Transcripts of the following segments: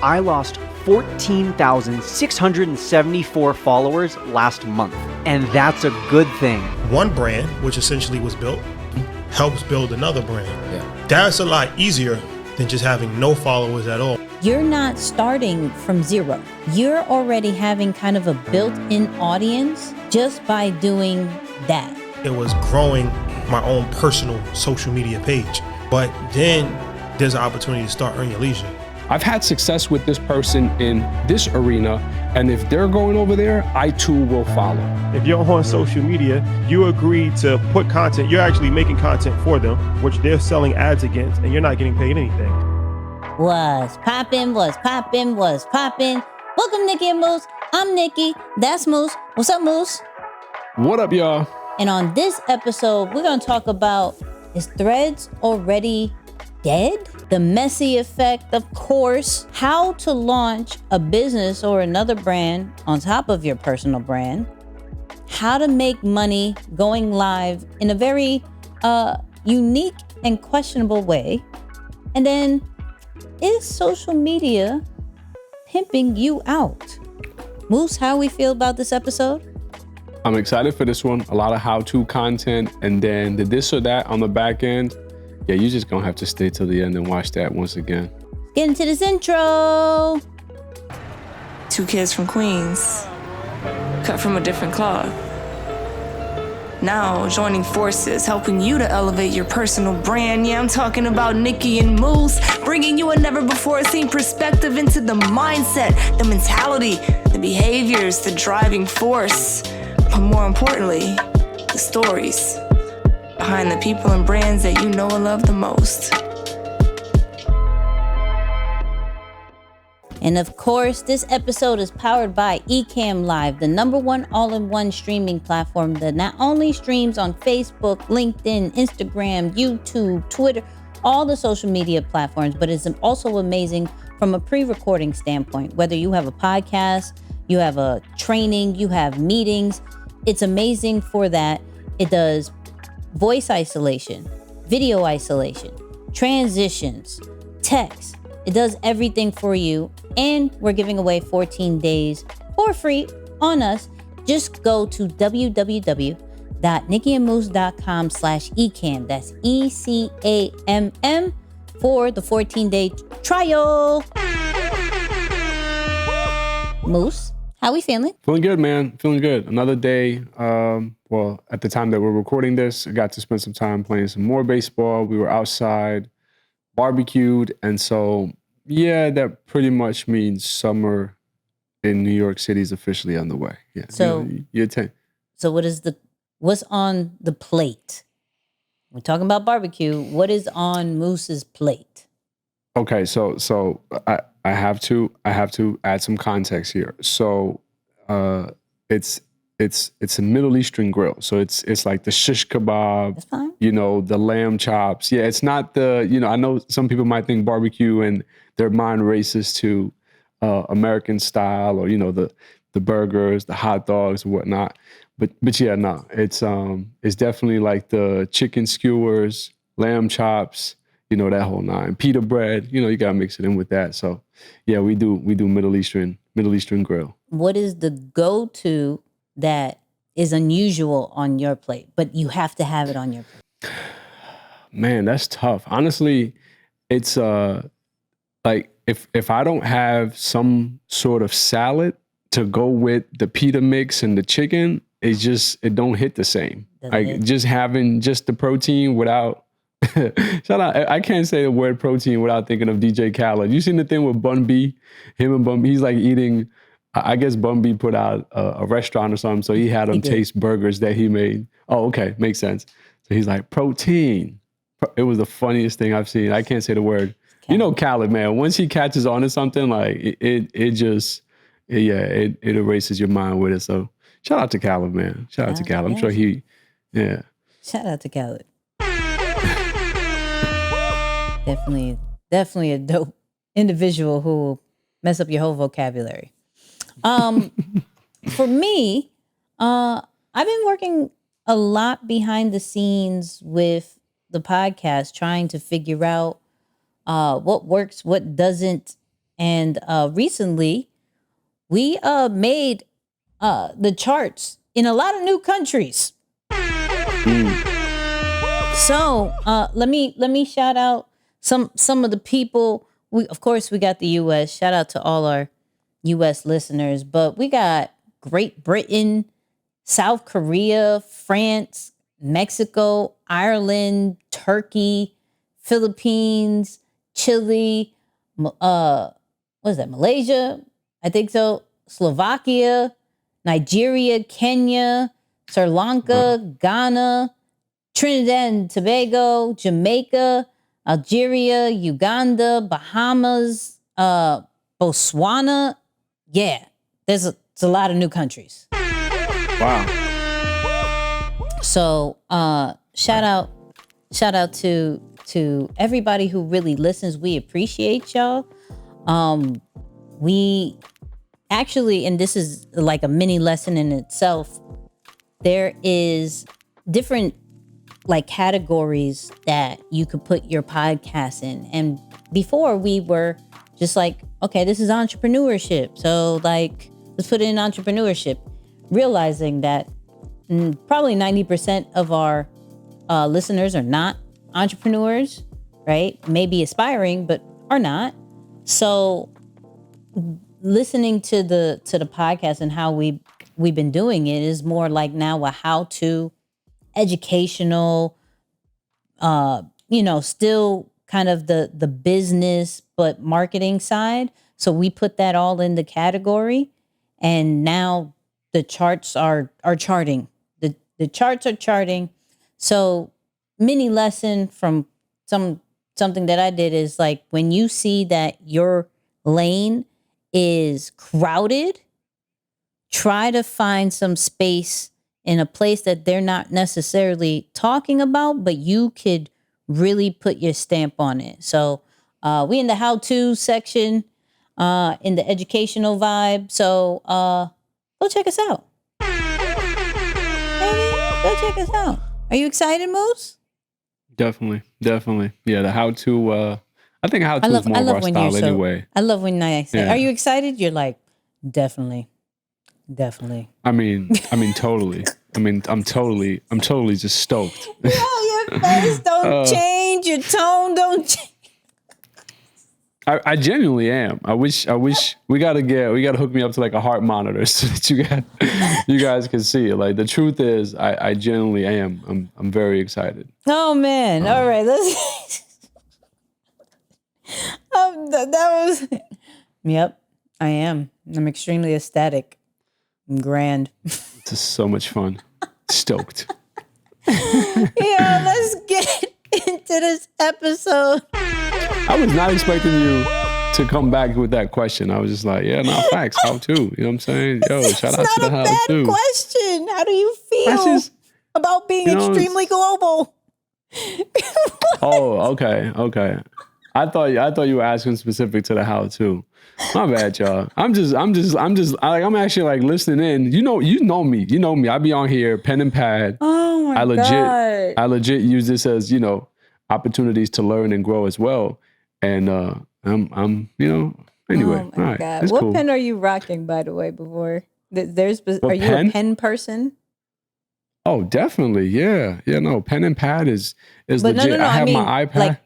I lost 14,674 followers last month, and that's a good thing. One brand, which essentially was built, helps build another brand. Yeah. That's a lot easier than just having no followers at all. You're not starting from zero. You're already having kind of a built-in audience just by doing that. It was growing my own personal social media page. But then there's an opportunity to start earning your leisure. I've had success with this person in this arena, and if they're going over there, I too will follow. If you're on social media, you agree to put content, you're actually making content for them, which they're selling ads against, and you're not getting paid anything. Was poppin'. Welcome, Nicky and Moose. I'm Nicky. That's Moose. What's up, Moose? What up, y'all? And on this episode, we're going to talk about, is Threads already dead? The Messi Effect, of course. How to launch a business or another brand on top of your personal brand. How to make money going live in a very unique and questionable way. And then, is social media pimping you out? Moose, how we feel about this episode? I'm excited for this one. A lot of how-to content, and then the this or that on the back end. Yeah, you're just gonna have to stay till the end and watch that once again. Get into this intro. 2 kids from Queens, cut from a different cloth. Now joining forces, helping you to elevate your personal brand. Yeah, I'm talking about Nicky and Moose, bringing you a never-before-seen perspective into the mindset, the mentality, the behaviors, the driving force, but more importantly, the stories behind the people and brands that you know and love the most. And of course, this episode is powered by Ecamm Live, the #1 all-in-one streaming platform that not only streams on Facebook, LinkedIn, Instagram, YouTube, Twitter, all the social media platforms, but is also amazing from a pre-recording standpoint. Whether you have a podcast, you have a training, you have meetings, it's amazing for that. It does voice isolation, video isolation, transitions, text. It does everything for you. And we're giving away 14 days for free on us. Just go to www.nickyandmoose.com/ecamm. That's ECAMM for the 14-day trial. Moose, how we feeling? Feeling good, man. Feeling good. Another day. Well, at the time that we're recording this, I got to spend some time playing some more baseball. We were outside, barbecued, and so yeah, that pretty much means summer in New York City is officially on the way. Yeah. So So what's on the plate? We're talking about barbecue. What is on Moose's plate? Okay, so I have to add some context here. So it's a Middle Eastern grill. So it's like the shish kebab, That's fine. The lamb chops. Yeah, it's not the, I know some people might think barbecue and their mind races to American style or, the burgers, the hot dogs and whatnot. But yeah, no, it's definitely like the chicken skewers, lamb chops, that whole nine. Pita bread, you gotta mix it in with that. So yeah, we do Middle Eastern grill. What is the go-to that is unusual on your plate, but you have to have it on your plate? Man, that's tough. Honestly, it's like if I don't have some sort of salad to go with the pita mix and the chicken, it don't hit the same. Just having just the protein without shout out, I can't say the word protein without thinking of DJ Khaled. You seen the thing with Bun B? Him and Bun B, he's like eating, I guess Bun B put out a restaurant or something, so he had him taste burgers that he made. Oh, okay, makes sense. So he's like, protein. It was the funniest thing I've seen. I can't say the word. Khaled, man, once he catches on to something, like it erases your mind with it. So shout out to Khaled, man. Shout out to Khaled. I'm sure Shout out to Khaled. Definitely a dope individual who will mess up your whole vocabulary. For me, I've been working a lot behind the scenes with the podcast, trying to figure out what works, what doesn't, And recently, we made the charts in a lot of new countries. So let me shout out some of the people. We got the U.S. Shout out to all our U.S. listeners, but we got Great Britain, South Korea, France, Mexico, Ireland, Turkey, Philippines, Chile, what is that? Malaysia, I think so. Slovakia, Nigeria, Kenya, Sri Lanka, Ghana, Trinidad and Tobago, Jamaica, Algeria, Uganda, Bahamas, Botswana. Yeah, it's a lot of new countries. Wow. So shout out to everybody who really listens. We appreciate y'all. We actually, and this is like a mini lesson in itself, there is different like categories that you could put your podcast in. And before we were just like, okay, this is entrepreneurship. So like, let's put it in entrepreneurship, realizing that probably 90% of our listeners are not entrepreneurs, right? Maybe aspiring, but are not. So listening to the podcast and how we've been doing it is more like now a how-to, educational, still kind of the business but marketing side. So we put that all in the category, and now the charts are charting. The charts are charting. So mini lesson from something that I did is like, when you see that your lane is crowded, try to find some space in a place that they're not necessarily talking about, but you could really put your stamp on it. So we in the how-to section, in the educational vibe. So go check us out. Go check us out. Are you excited, Moose? Definitely. Yeah, the how-to, I think how-to is more of our style anyway. I love when I say, are you excited? You're like, definitely. I mean, totally. I'm totally just stoked. Yo, your face don't change. Your tone don't change. I genuinely am. I wish we gotta hook me up to like a heart monitor so that you guys can see it. Like, the truth is, I genuinely am. I'm very excited. Oh man! All right, let's. That was. Yep, I am. I'm extremely ecstatic and grand. This is so much fun. Stoked. Yeah, let's get into this episode. I was not expecting you to come back with that question. I was just like, yeah, no, facts, how to. You know what I'm saying? Yo, shout out to the how to. It's not a bad question. How do you feel about being extremely global? Oh, okay. I thought you were asking specific to the how to. My bad, y'all. I'm actually like listening in. You know me. I be on here, pen and pad. Oh my God. I legit use this as, opportunities to learn and grow as well. And I'm anyway. Oh my all right, God. What pen are you rocking, by the way, before? Are you a pen person? Oh, definitely. Yeah. Yeah, no, pen and pad is legit. No, I have my iPad. Like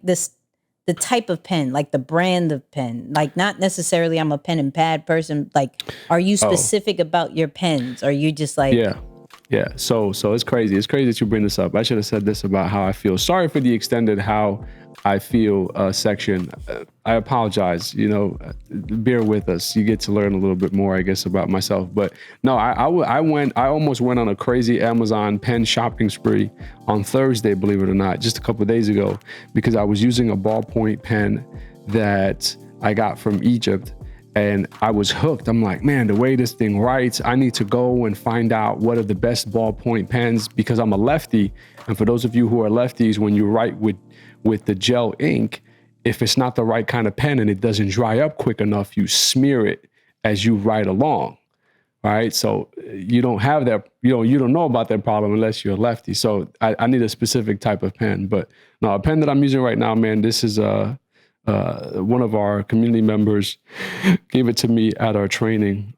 the type of pen, like the brand of pen. Like, not necessarily I'm a pen and pad person. Like, are you specific about your pens? Or are you just like... Yeah. So it's crazy. It's crazy that you bring this up. I should have said this about how I feel. Sorry for the extended how I feel section. I apologize. Bear with us. You get to learn a little bit more, I guess, about myself. But no, I almost went on a crazy Amazon pen shopping spree on Thursday, believe it or not, just a couple of days ago, because I was using a ballpoint pen that I got from Egypt. And I was hooked. I'm like, man, the way this thing writes, I need to go and find out what are the best ballpoint pens, because I'm a lefty. And for those of you who are lefties, when you write with the gel ink, if it's not the right kind of pen and it doesn't dry up quick enough, you smear it as you write along, right? So you don't have that, you don't know about that problem unless you're a lefty. So I need a specific type of pen. But no, a pen that I'm using right now, man, this is one of our community members gave it to me at our training.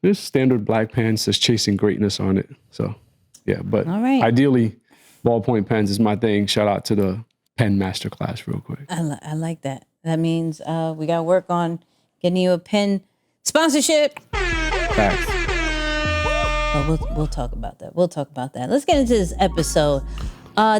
This standard black pen says "Chasing Greatness" on it. So, yeah, but All right. ideally, ballpoint pens is my thing. Shout out to the pen masterclass real quick. I like that. That means we got to work on getting you a pen sponsorship. Facts. But we'll talk about that. We'll talk about that. Let's get into this episode.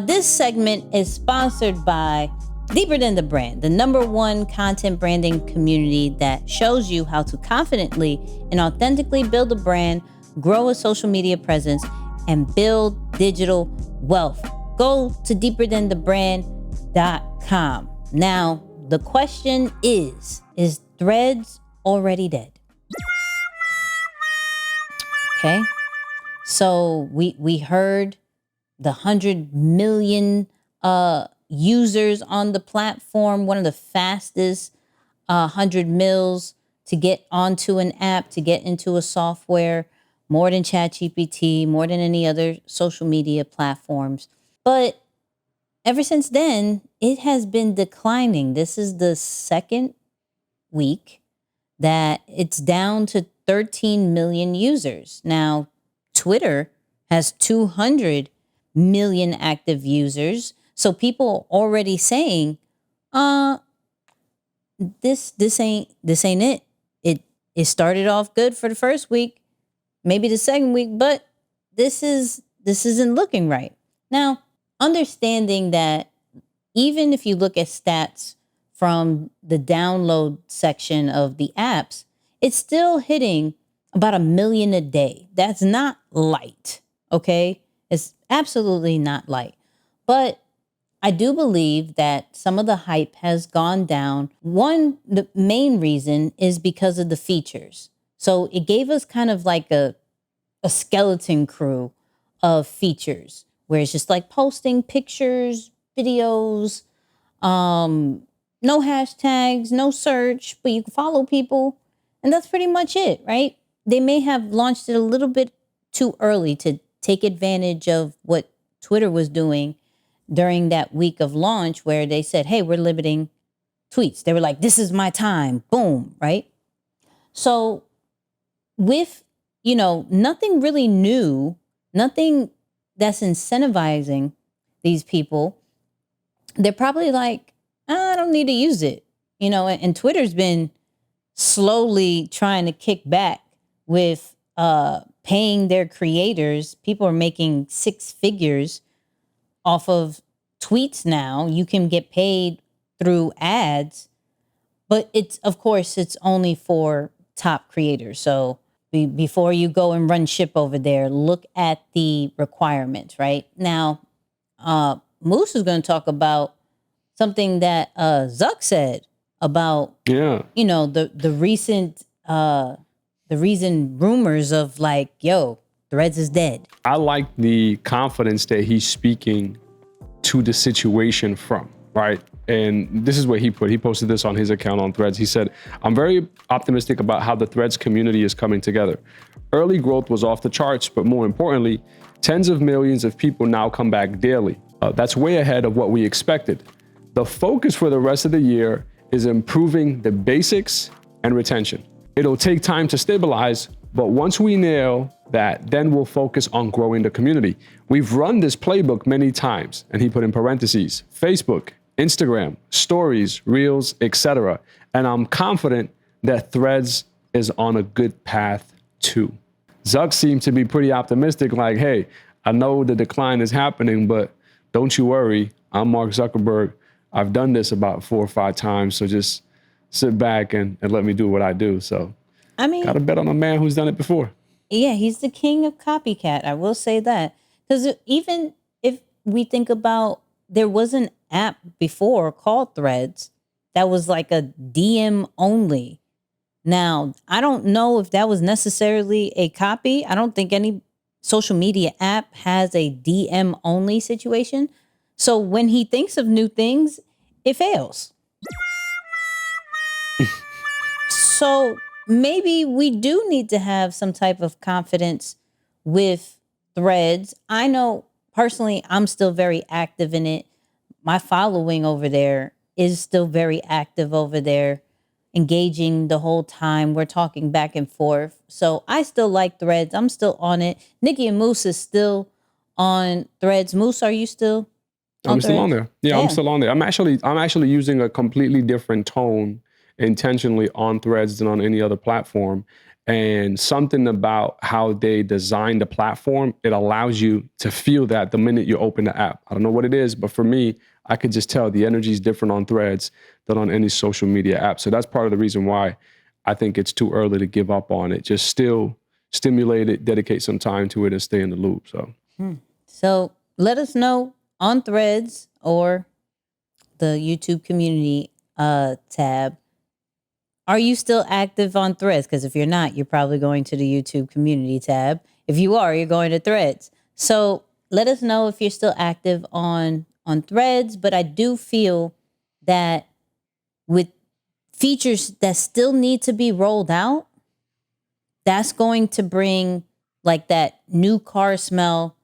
This segment is sponsored by Deeper Than the Brand, the #1 content branding community that shows you how to confidently and authentically build a brand, grow a social media presence, and build digital wealth. Go to deeperthanthebrand.com. Now, the question is Threads already dead? Okay. So we heard the 100 million users on the platform, one of the fastest 100 mils to get onto an app, to get into a software, more than ChatGPT, more than any other social media platforms. But ever since then, it has been declining. This is the second week that it's down to 13 million users. Now, Twitter has 200 million active users. So people already saying, this ain't it. It started off good for the first week, maybe the second week, but this isn't looking right. Now, understanding that even if you look at stats from the download section of the apps, it's still hitting about 1 million a day. That's not light, okay? It's absolutely not light. But I do believe that some of the hype has gone down. The main reason is because of the features. So it gave us kind of like a skeleton crew of features where it's just like posting pictures, videos, no hashtags, no search, but you can follow people. And that's pretty much it, right? They may have launched it a little bit too early to take advantage of what Twitter was doing during that week of launch where they said, hey, we're limiting tweets. They were like, this is my time. Boom, right? So with, nothing really new, nothing that's incentivizing these people, they're probably like, I don't need to use it. And Twitter's been slowly trying to kick back with paying their creators. People are making 6 figures off of tweets now. You can get paid through ads, but it's only for top creators. So before you go and run ship over there, look at the requirements, right? Now, Moose is going to talk about something that Zuck said about, the recent rumors of like, yo, Threads is dead. I like the confidence that he's speaking to the situation from, right? And this is what he put. He posted this on his account on Threads. He said, I'm very optimistic about how the Threads community is coming together. Early growth was off the charts, but more importantly, tens of millions of people now come back daily. That's way ahead of what we expected. The focus for the rest of the year is improving the basics and retention. It'll take time to stabilize, but once we nail that, then we'll focus on growing the community. We've run this playbook many times, and he put in parentheses, Facebook, Instagram, stories, reels, etc. And I'm confident that Threads is on a good path too. Zuck seemed to be pretty optimistic, like, hey, I know the decline is happening, but don't you worry, I'm Mark Zuckerberg. I've done this about 4 or 5 times, so just sit back and let me do what I do. So I mean, gotta bet on a man who's done it before. Yeah, he's the king of copycat. I will say that. Because even if we think about, there was an app before called Threads that was like a DM only. Now, I don't know if that was necessarily a copy. I don't think any social media app has a DM only situation. So when he thinks of new things, it fails. So maybe we do need to have some type of confidence with Threads. I know personally, I'm still very active in it. My following over there is still very active over there, engaging the whole time. We're talking back and forth. So I still like Threads. I'm still on it. Nikki and Moose is still on Threads. Moose, are you still on I'm still on Threads? there. Yeah, I'm still on there. I'm actually using a completely different tone intentionally on Threads than on any other platform. And something about how they designed the platform, it allows you to feel that the minute you open the app. I don't know what it is, but for me, I could just tell the energy is different on Threads than on any social media app. So that's part of the reason why I think it's too early to give up on it. Just still stimulate it, dedicate some time to it, and stay in the loop. So let us know on Threads or the YouTube community tab. Are you still active on Threads? Because if you're not, you're probably going to the YouTube community tab. If you are, you're going to Threads. So let us know if you're still active on Threads. But I do feel that with features that still need to be rolled out, that's going to bring like that new car smell,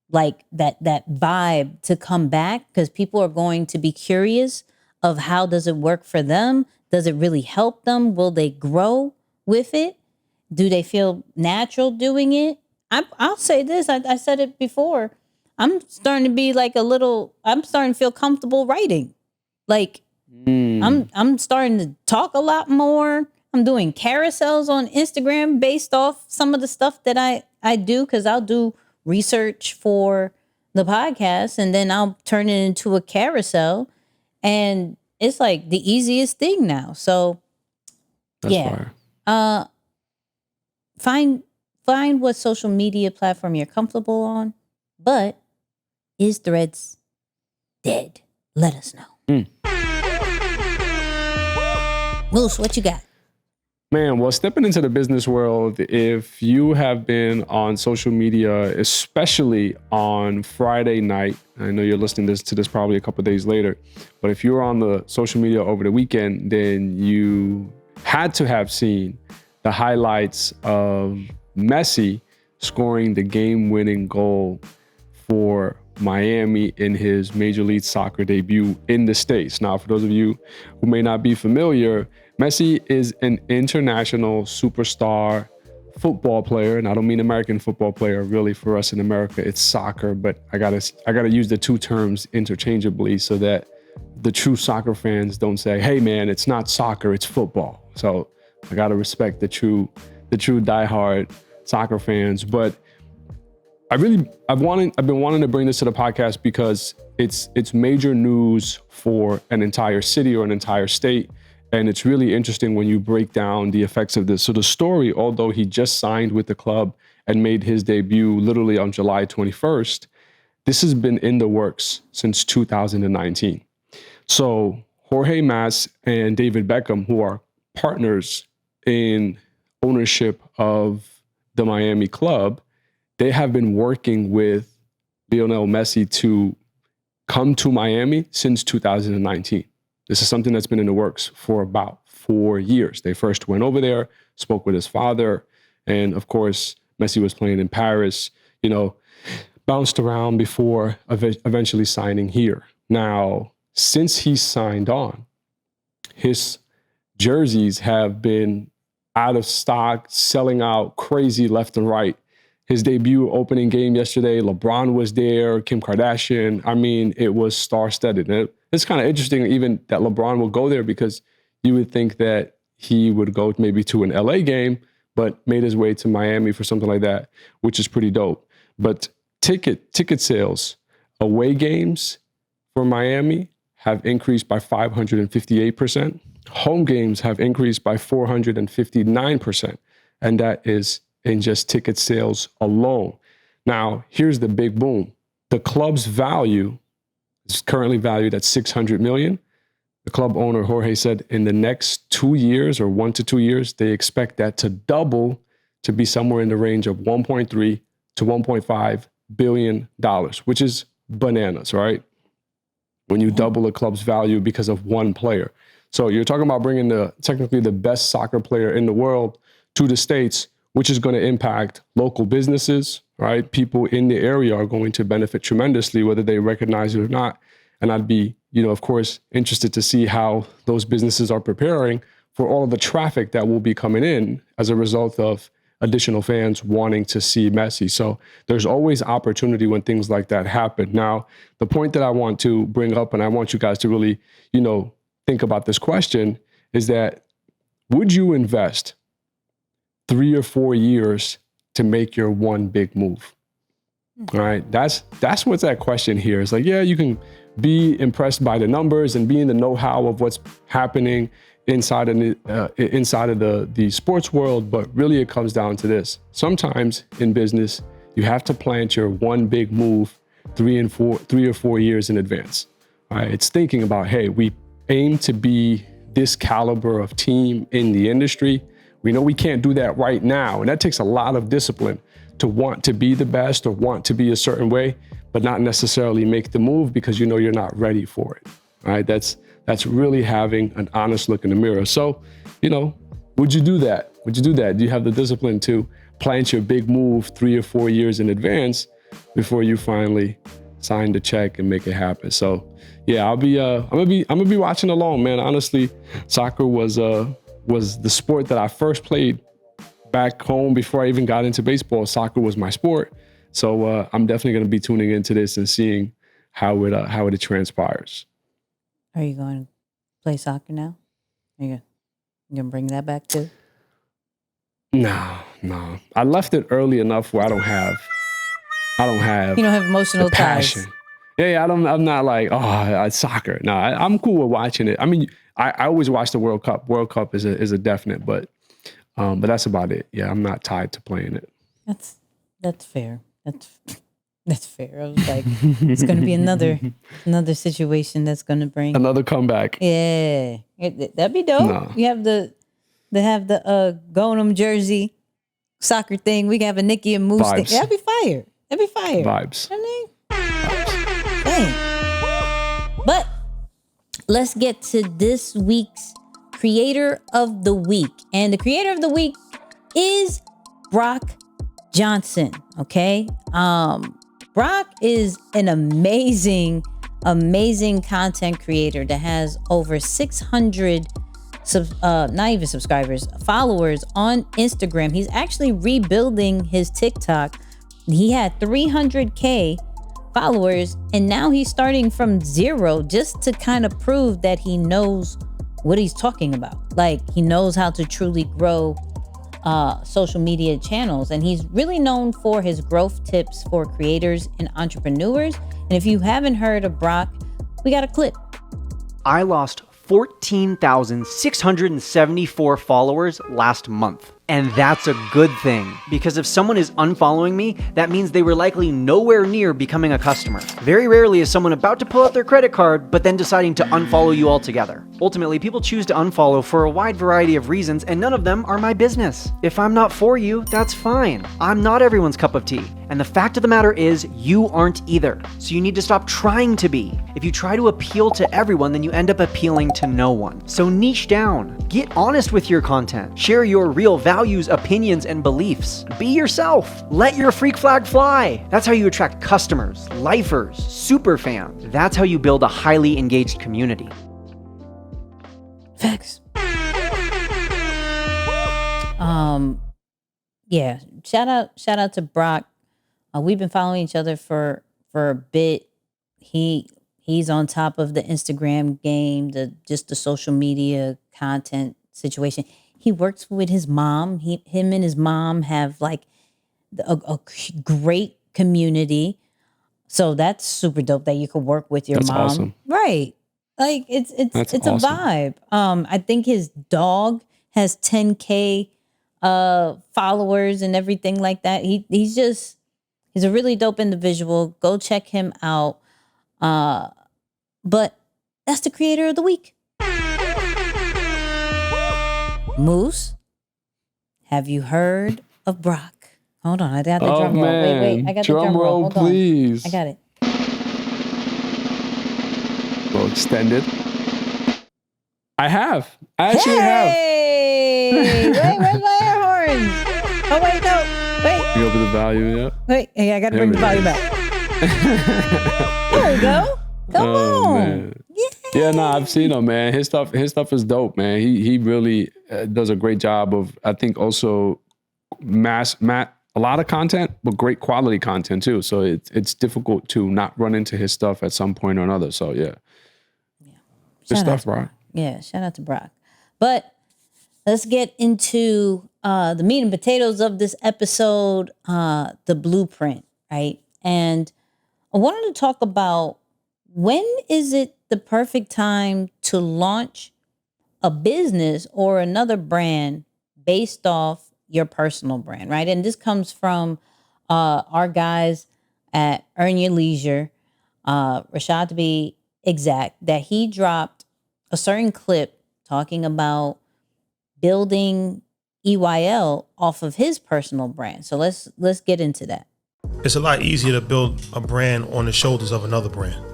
like that vibe to come back, because people are going to be curious of how does it work for them? Does it really help them? Will they grow with it? Do they feel natural doing it? I'll say this. I said it before. I'm starting to be like I'm starting to feel comfortable writing. Like I'm starting to talk a lot more. I'm doing carousels on Instagram based off some of the stuff that I do, because I'll do research for the podcast and then I'll turn it into a carousel. And it's like the easiest thing now. So That's fire. Find what social media platform you're comfortable on. But is Threads dead? Let us know. Moose, what you got? Man, well, stepping into the business world, if you have been on social media, especially on Friday night, I know you're listening to this probably a couple of days later, but if you're on the social media over the weekend, then you had to have seen the highlights of Messi scoring the game-winning goal for Miami in his Major League Soccer debut in the States. Now, for those of you who may not be familiar, Messi is an international superstar football player, and I don't mean American football player. Really, for us in America, it's soccer, but I gotta use the two terms interchangeably so that the true soccer fans don't say, "Hey, man, it's not soccer, it's football." So I gotta respect the true diehard soccer fans. But I've been wanting to bring this to the podcast because it's major news for an entire city or an entire state. And it's really interesting when you break down the effects of this. So the story, although he just signed with the club and made his debut literally on July 21st, this has been in the works since 2019. So Jorge Mas and David Beckham, who are partners in ownership of the Miami club, they have been working with Lionel Messi to come to Miami since 2019. This is something that's been in the works for about 4 years. They first went over there, spoke with his father, and of course, Messi was playing in Paris, bounced around before eventually signing here. Now, since he signed on, his jerseys have been out of stock, selling out crazy left and right. His debut opening game yesterday, LeBron was there, Kim Kardashian. I mean, it was star-studded. And it's kind of interesting even that LeBron will go there, because you would think that he would go maybe to an LA game, but made his way to Miami for something like that, which is pretty dope. But ticket sales, away games for Miami have increased by 558%. Home games have increased by 459%. And that is in just ticket sales alone. Now, here's the big boom. The club's value is currently valued at $600 million. The club owner, Jorge, said in the next 2 years or 1 to 2 years, they expect that to double to be somewhere in the range of $1.3 to $1.5 billion, which is bananas, right? When you double a club's value because of one player. So you're talking about bringing technically the best soccer player in the world to the States, which is going to impact local businesses, right? People in the area are going to benefit tremendously, whether they recognize it or not. And I'd be of course, interested to see how those businesses are preparing for all of the traffic that will be coming in as a result of additional fans wanting to see Messi. So there's always opportunity when things like that happen. Now, the point that I want to bring up, and I want you guys to really, think about this question, is that would you invest 3 or 4 years to make your one big move? All right, that's what's that question here. It's like, yeah, you can be impressed by the numbers and be in the know-how of what's happening inside of the sports world, but really it comes down to this. Sometimes in business, you have to plant your one big move 3 or 4 years in advance. All right, it's thinking about, hey, we aim to be this caliber of team in the industry. We know we can't do that right now, and that takes a lot of discipline to want to be the best or want to be a certain way, but not necessarily make the move because you're not ready for it. All right, that's really having an honest look in the mirror. So, would you do that? Do you have the discipline to plant your big move 3 or 4 years in advance before you finally sign the check and make it happen? So, yeah, I'm gonna be watching along, man. Honestly, soccer was the sport that I first played back home before I even got into baseball. Soccer was my sport. So I'm definitely going to be tuning into this and seeing how it transpires. Are you going to play soccer now? You gonna bring that back too? No. I left it early enough where I don't have. You don't have emotional ties. Yeah, I'm not like, it's soccer. No, I'm cool with watching it. I mean, I always watch the World Cup. World Cup is a definite, but that's about it. Yeah, I'm not tied to playing it. That's fair. That's fair. I was like, it's going to be another situation that's going to bring another comeback. Yeah, that'd be dope. No. You have the Gonum jersey soccer thing. We can have a Nicky and Moose thing. That'd be fire. Vibes. Dang. But let's get to this week's Creator of the Week, and the Creator of the Week is Brock Johnson. Okay. Brock is an amazing content creator that has over 600 not even subscribers, followers on Instagram. He's actually rebuilding his TikTok. He had 300K followers, and now he's starting from 0 just to kind of prove that he knows what he's talking about. Like, he knows how to truly grow social media channels, and he's really known for his growth tips for creators and entrepreneurs. And if you haven't heard of Brock, we got a clip. I lost 14,674 followers last month. And that's a good thing, because if someone is unfollowing me, that means they were likely nowhere near becoming a customer. Very rarely is someone about to pull out their credit card, but then deciding to unfollow you altogether. Ultimately, people choose to unfollow for a wide variety of reasons, and none of them are my business. If I'm not for you, that's fine. I'm not everyone's cup of tea. And the fact of the matter is, you aren't either. So you need to stop trying to be. If you try to appeal to everyone, then you end up appealing to no one. So niche down. Get honest with your content. Share your real values, opinions, and beliefs. Be yourself. Let your freak flag fly. That's how you attract customers, lifers, super fans. That's how you build a highly engaged community. Facts. Yeah. Shout out to Brock. We've been following each other for a bit. He's on top of the Instagram game, just the social media content situation. He works with his mom. Him and his mom have like a great community. So that's super dope that you could work with your that's mom. Awesome. Right. Like it's awesome. A vibe. I think his dog has 10K followers and everything like that. He's a really dope individual. Go check him out. But that's the Creator of the Week. Moose, have you heard of Brock? Hold on, I got the drum roll. Wait, I got the drum roll. Hold please. on. I got it. Well, extended. I actually have. Wait, where's my air horns? Oh, wait, no. Wait. You go for the volume, yeah? Wait, I got to bring the volume back. There we go. Come on. Man. Yeah, no, I've seen him, man. His stuff is dope, man. He really does a great job of, I think, also a lot of content, but great quality content too. So it's difficult to not run into his stuff at some point or another. So yeah. Good Shout out stuff, to Brock. Yeah, shout out to Brock. But let's get into the meat and potatoes of this episode, the blueprint, right? And I wanted to talk about, when is it the perfect time to launch a business or another brand based off your personal brand, right? And this comes from our guys at Earn Your Leisure, Rashad to be exact, that he dropped a certain clip talking about building EYL off of his personal brand. So let's get into that. It's a lot easier to build a brand on the shoulders of another brand,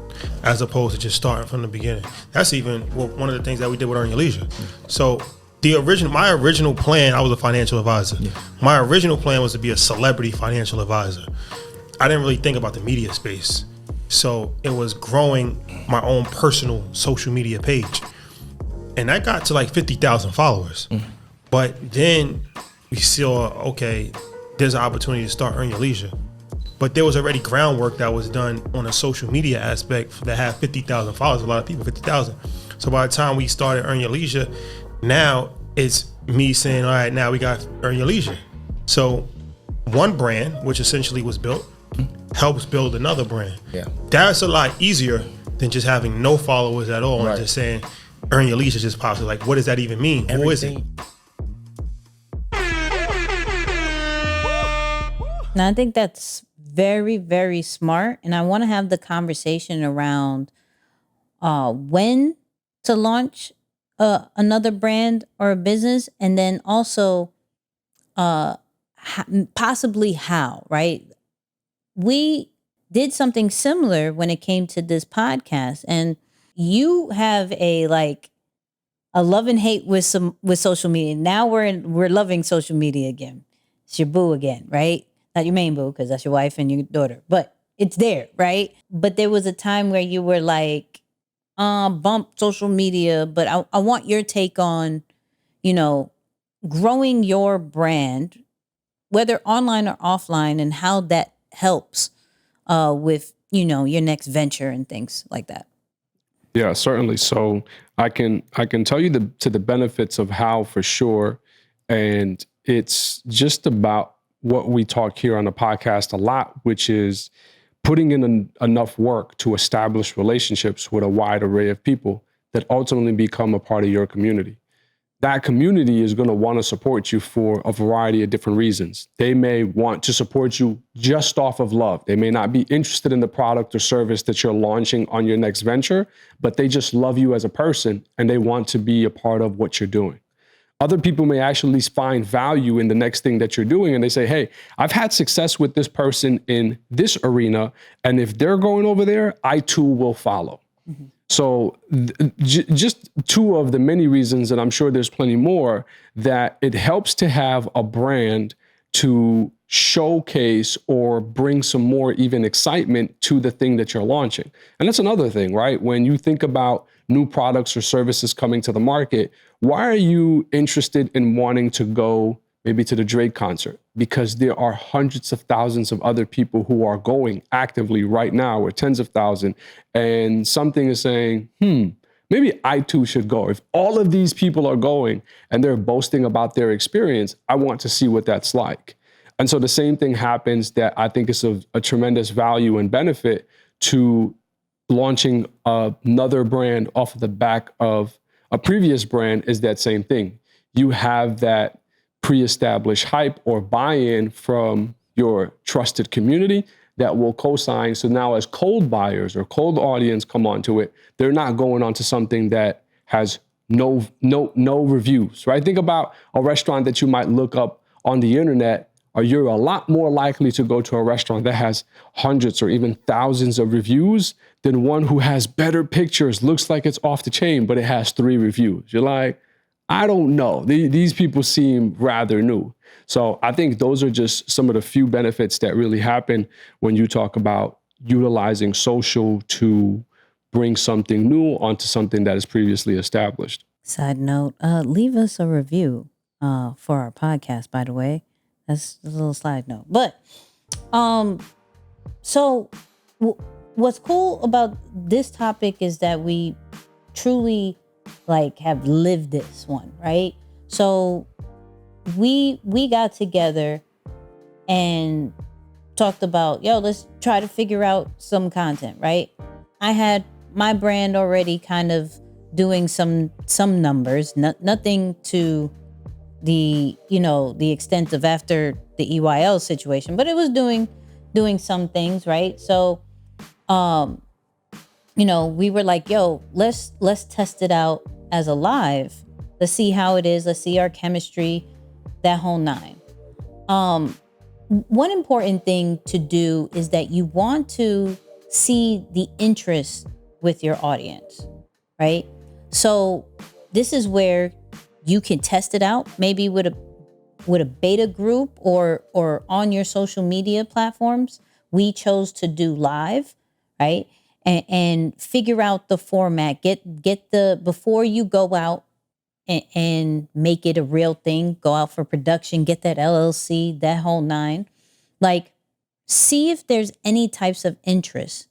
as opposed to just starting from the beginning. That's even one of the things that we did with Earn Your Leisure. So my original plan, I was a financial advisor. Yeah. My original plan was to be a celebrity financial advisor. I didn't really think about the media space. So it was growing my own personal social media page. And that got to like 50,000 followers. But then we saw, okay, there's an opportunity to start Earn Your Leisure. But there was already groundwork that was done on a social media aspect that had 50,000 followers, a lot of people, 50,000. So by the time we started Earn Your Leisure, now it's me saying, all right, now we got Earn Your Leisure. So one brand, which essentially was built, helps build another brand. Yeah. That's a lot easier than just having no followers at all, Right. and just saying Earn Your Leisure just pops up. Like, what does that even mean? Who is it? Now, I think that's very, very smart. And I want to have the conversation around when to launch another brand or a business, and then also possibly how, right? We did something similar when it came to this podcast, and you have a love and hate with social media. Now we're loving social media again. It's your boo again, right? Not your main boo, because that's your wife and your daughter, but it's there, right? But there was a time where you were like, bump social media, but I want your take on, growing your brand, whether online or offline, and how that helps with, your next venture and things like that. Yeah, certainly. So I can tell you the benefits of how, for sure. And it's just about what we talk here on the podcast a lot, which is putting in enough work to establish relationships with a wide array of people that ultimately become a part of your community. That community is going to want to support you for a variety of different reasons. They may want to support you just off of love. They may not be interested in the product or service that you're launching on your next venture, but they just love you as a person and they want to be a part of what you're doing. Other people may actually find value in the next thing that you're doing, and they say, hey, I've had success with this person in this arena, and if they're going over there, I too will follow. Mm-hmm. So just two of the many reasons, and I'm sure there's plenty more, that it helps to have a brand to showcase or bring some more even excitement to the thing that you're launching. And that's another thing, right? When you think about new products or services coming to the market, why are you interested in wanting to go maybe to the Drake concert? Because there are hundreds of thousands of other people who are going actively right now, or tens of thousands, and something is saying, maybe I too should go. If all of these people are going and they're boasting about their experience, I want to see what that's like. And so the same thing happens that I think is of a tremendous value and benefit to launching another brand off of the back of a previous brand, is that same thing. You have that pre-established hype or buy-in from your trusted community that will co-sign. So now as cold buyers or cold audience come onto it, they're not going onto something that has no reviews, right? Think about a restaurant that you might look up on the internet, or you're a lot more likely to go to a restaurant that has hundreds or even thousands of reviews than one who has better pictures, looks like it's off the chain, but it has 3 reviews. You're like, I don't know. These people seem rather new. So I think those are just some of the few benefits that really happen when you talk about utilizing social to bring something new onto something that is previously established. Side note, leave us a review for our podcast, by the way. That's a little side note. But so what's cool about this topic is that we truly like have lived this one, right? So we got together and talked about, let's try to figure out some content, right? I had my brand already kind of doing some numbers, nothing to the extent of after the EYL situation, but it was doing some things, right? So we were like, let's test it out as a live. Let's see how it is. Let's see our chemistry, that whole nine. One important thing to do is that you want to see the interest with your audience, right? So this is where you can test it out, maybe with a beta group or on your social media platforms. We chose to do live, right? And figure out the format, before you go out and make it a real thing, go out for production, get that LLC, that whole nine. Like, see if there's any types of interest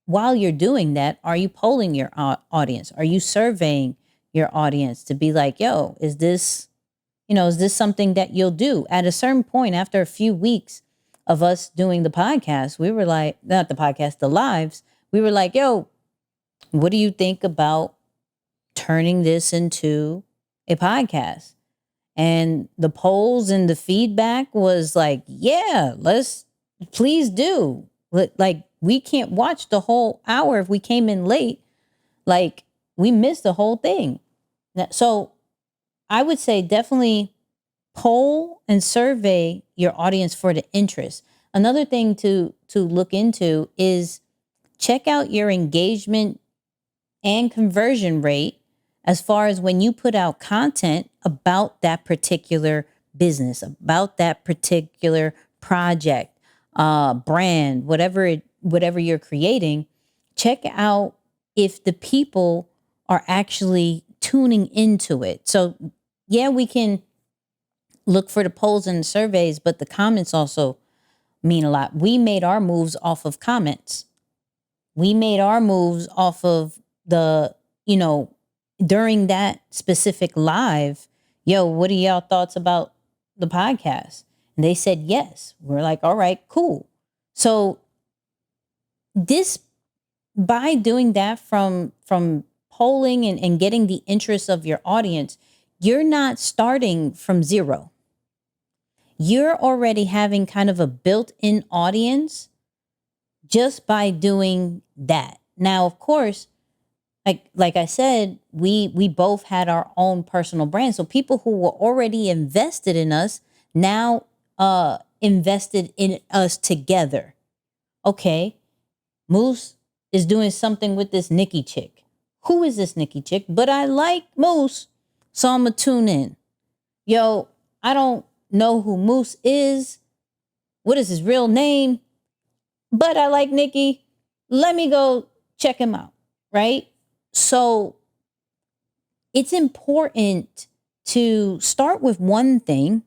while you're doing that. Are you polling your audience? Are you surveying your audience to be like, is this something that you'll do? At a certain point, after a few weeks of us doing the podcast, we were like, not the podcast, the lives, we were like, what do you think about turning this into a podcast? And the polls and the feedback was like, please do. Like, we can't watch the whole hour if we came in late. Like, we missed the whole thing. So I would say definitely poll and survey your audience for the interest. Another thing to look into is check out your engagement and conversion rate as far as when you put out content about that particular business, about that particular project, brand, whatever you're creating. Check out if the people are actually tuning into it. So we can look for the polls and the surveys, but the comments also mean a lot. We made our moves off of comments. We made our moves off of during that specific live, what are y'all thoughts about the podcast? And they said yes. We're like, all right, cool. So by doing that from polling and getting the interest of your audience, you're not starting from zero. You're already having kind of a built-in audience just by doing that. Now, of course, like I said, we both had our own personal brand. So people who were already invested in us now invested in us together. Okay, Moose is doing something with this Nicky chick. Who is this Nicky chick? But I like Moose, so I'm gonna tune in. I don't know who Moose is. What is his real name? But I like Nicky. Let me go check him out, right? So it's important to start with one thing,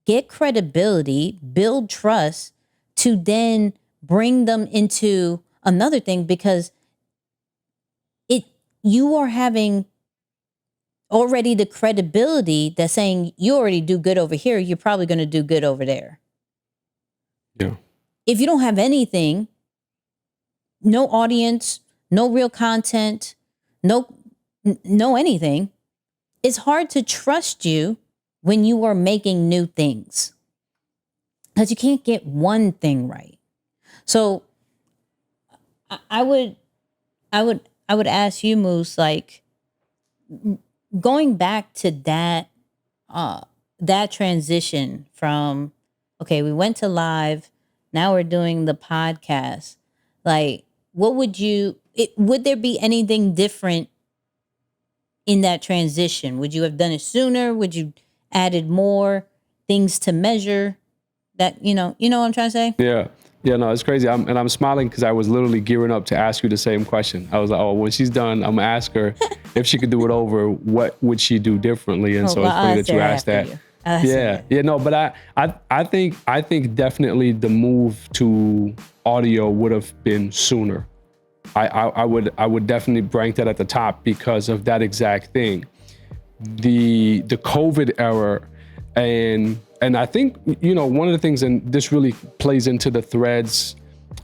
get credibility, build trust, to then bring them into another thing, because you are having already the credibility that's saying you already do good over here, you're probably going to do good over there. Yeah. If you don't have anything, no audience, no real content, no anything, it's hard to trust you when you are making new things, because you can't get one thing right. So I would ask you, Moose, like, going back to that transition from, okay, we went to live, now we're doing the podcast. Like, would there be anything different in that transition? Would you have done it sooner? Would you added more things to measure that, you know what I'm trying to say? Yeah. Yeah, no, it's crazy. I'm smiling because I was literally gearing up to ask you the same question. I was like, oh, when she's done, I'm gonna ask her if she could do it over, what would she do differently? And so it's funny that you asked that. Yeah, no, but I think definitely the move to audio would have been sooner. I would definitely rank that at the top because of that exact thing. The COVID era, and I think, you know, one of the things, and this really plays into the Threads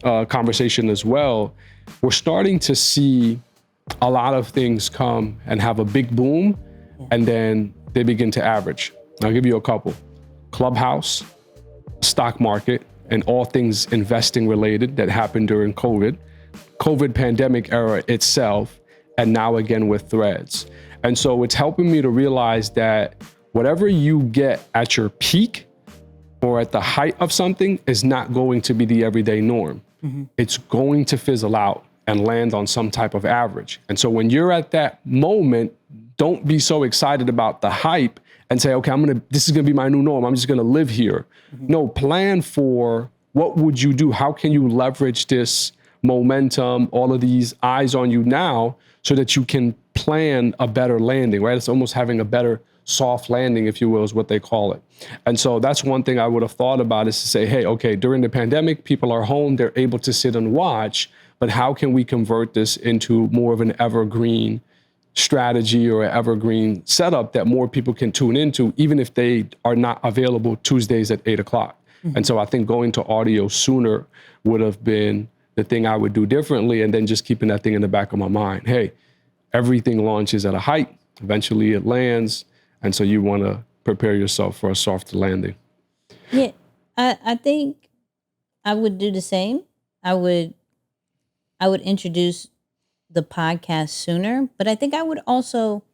conversation as well, we're starting to see a lot of things come and have a big boom, and then they begin to average. I'll give you a couple. Clubhouse, stock market, and all things investing related that happened during COVID pandemic era itself, and now again with Threads. And so it's helping me to realize that whatever you get at your peak or at the height of something is not going to be the everyday norm. It's going to fizzle out and land on some type of average. And so when you're at that moment, don't be so excited about the hype and say, okay, this is gonna be my new norm. I'm just gonna live here. No, plan for what would you do? How can you leverage this momentum, all of these eyes on you now, so that you can plan a better landing, right? It's almost having a better soft landing, if you will, is what they call it. And so that's one thing I would have thought about, is to say, hey, okay, during the pandemic, people are home, they're able to sit and watch, but how can we convert this into more of an evergreen strategy or an evergreen setup that more people can tune into, even if they are not available Tuesdays at 8:00. And so I think going to audio sooner would have been the thing I would do differently, and then just keeping that thing in the back of my mind. Hey, everything launches at a height, eventually it lands, and so you want to prepare yourself for a soft landing. Yeah, I think I would do the same. I would introduce the podcast sooner, but I think I would also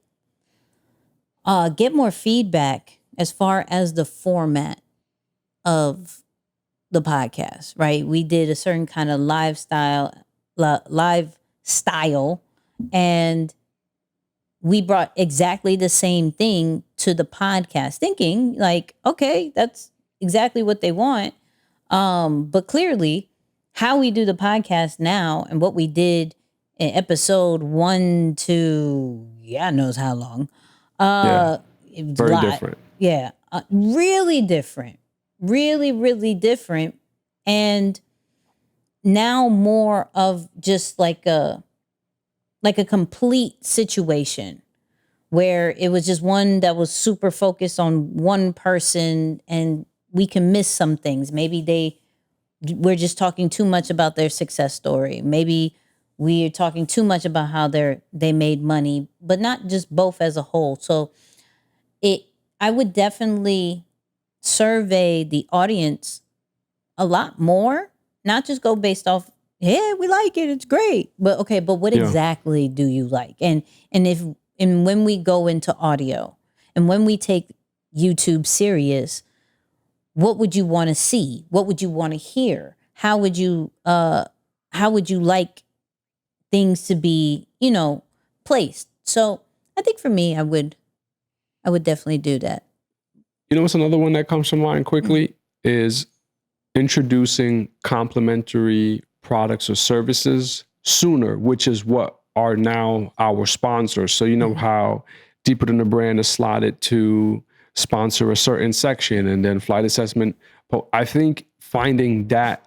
get more feedback as far as the format of the podcast, right? We did a certain kind of live style, and we brought exactly the same thing to the podcast, thinking like, okay, that's exactly what they want. But clearly, how we do the podcast now and what we did in episode 1 to knows how long. It was Very different. Yeah, really different. Really, really different. And now more of just like a complete situation where it was just one that was super focused on one person, and we can miss some things. Maybe we're just talking too much about their success story. Maybe we're talking too much about how they made money, but not just both as a whole. So I would definitely survey the audience a lot more, not just go based off, yeah, we like it, it's great. But okay, but what exactly do you like? And when we go into audio and when we take YouTube serious, what would you want to see? What would you want to hear? How would you like things to be, placed? So I think for me, I would definitely do that. You know what's another one that comes to mind quickly is introducing complementary products or services sooner, which is what are now our sponsors. So you know how Deeper Than the Brand is slotted to sponsor a certain section, and then Flight Assessment. But I think finding that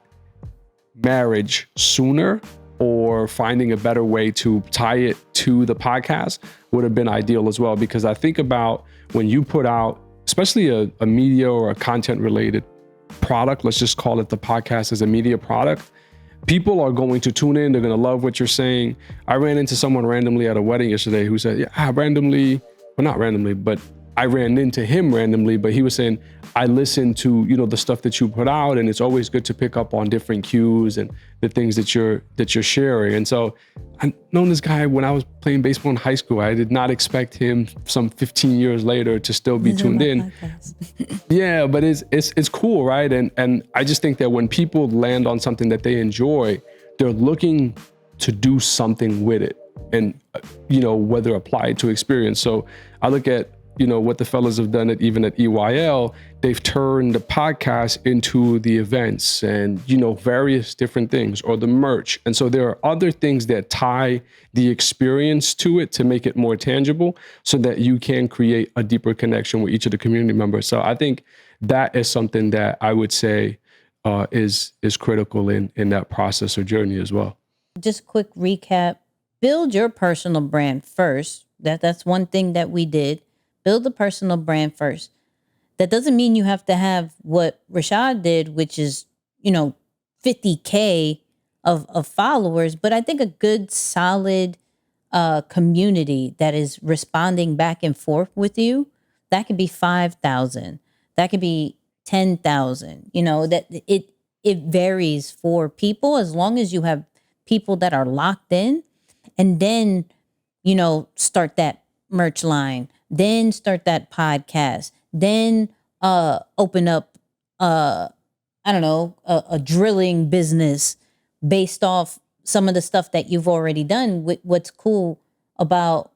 marriage sooner, or finding a better way to tie it to the podcast, would have been ideal as well. Because I think about when you put out, especially a media or a content related product, let's just call it the podcast as a media product, people are going to tune in. They're going to love what you're saying. I ran into someone randomly at a wedding yesterday who said, not randomly, but I ran into him randomly, but he was saying, I listen to, the stuff that you put out, and it's always good to pick up on different cues and the things that you're sharing. And so I've known this guy when I was playing baseball in high school. I did not expect him some 15 years later to still be tuned in. Yeah, but it's cool, right? And I just think that when people land on something that they enjoy, they're looking to do something with it, and whether applied to experience. So I look at what the fellas have done even at EYL, they've turned the podcast into the events and, various different things, or the merch. And so there are other things that tie the experience to it to make it more tangible so that you can create a deeper connection with each of the community members. So I think that is something that I would say is critical in that process or journey as well. Just a quick recap. Build your personal brand first. That's one thing that we did. Build the personal brand first. That doesn't mean you have to have what Rashad did, which is, 50K of followers. But I think a good, solid community that is responding back and forth with you, that could be 5,000. That could be 10,000. That it varies for people, as long as you have people that are locked in. And then, start that merch line, then start that podcast, then open up, a drilling business based off some of the stuff that you've already done. What's cool about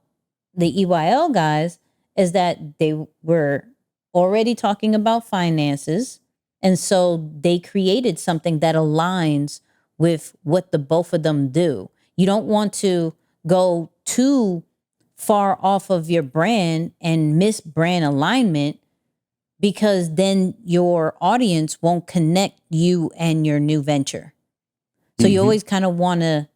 the EYL guys is that they were already talking about finances. And so they created something that aligns with what the both of them do. You don't want to go too far off of your brand and miss brand alignment, because then your audience won't connect you and your new venture. So you always kind of want to,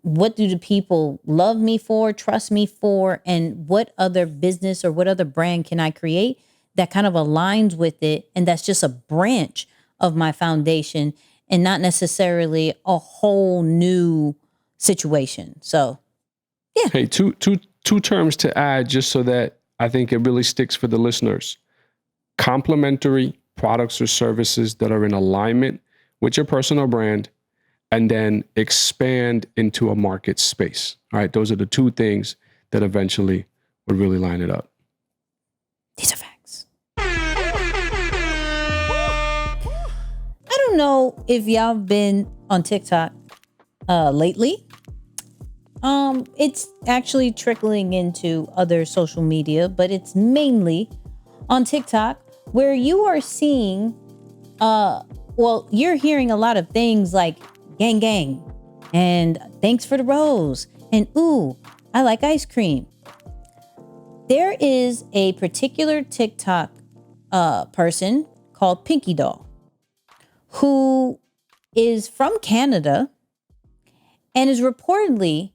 what do the people love me for, trust me for, and what other business or what other brand can I create that kind of aligns with it? And that's just a branch of my foundation and not necessarily a whole new situation. So, yeah. Hey, two terms to add, just so that I think it really sticks for the listeners. Complementary products or services that are in alignment with your personal brand, and then expand into a market space. All right, those are the two things that eventually would really line it up. These are facts. I don't know if y'all been on TikTok lately. It's actually trickling into other social media, but it's mainly on TikTok, where you are seeing, you're hearing a lot of things like gang gang and thanks for the rose and ooh, I like ice cream. There is a particular TikTok person called PinkyDoll who is from Canada and is reportedly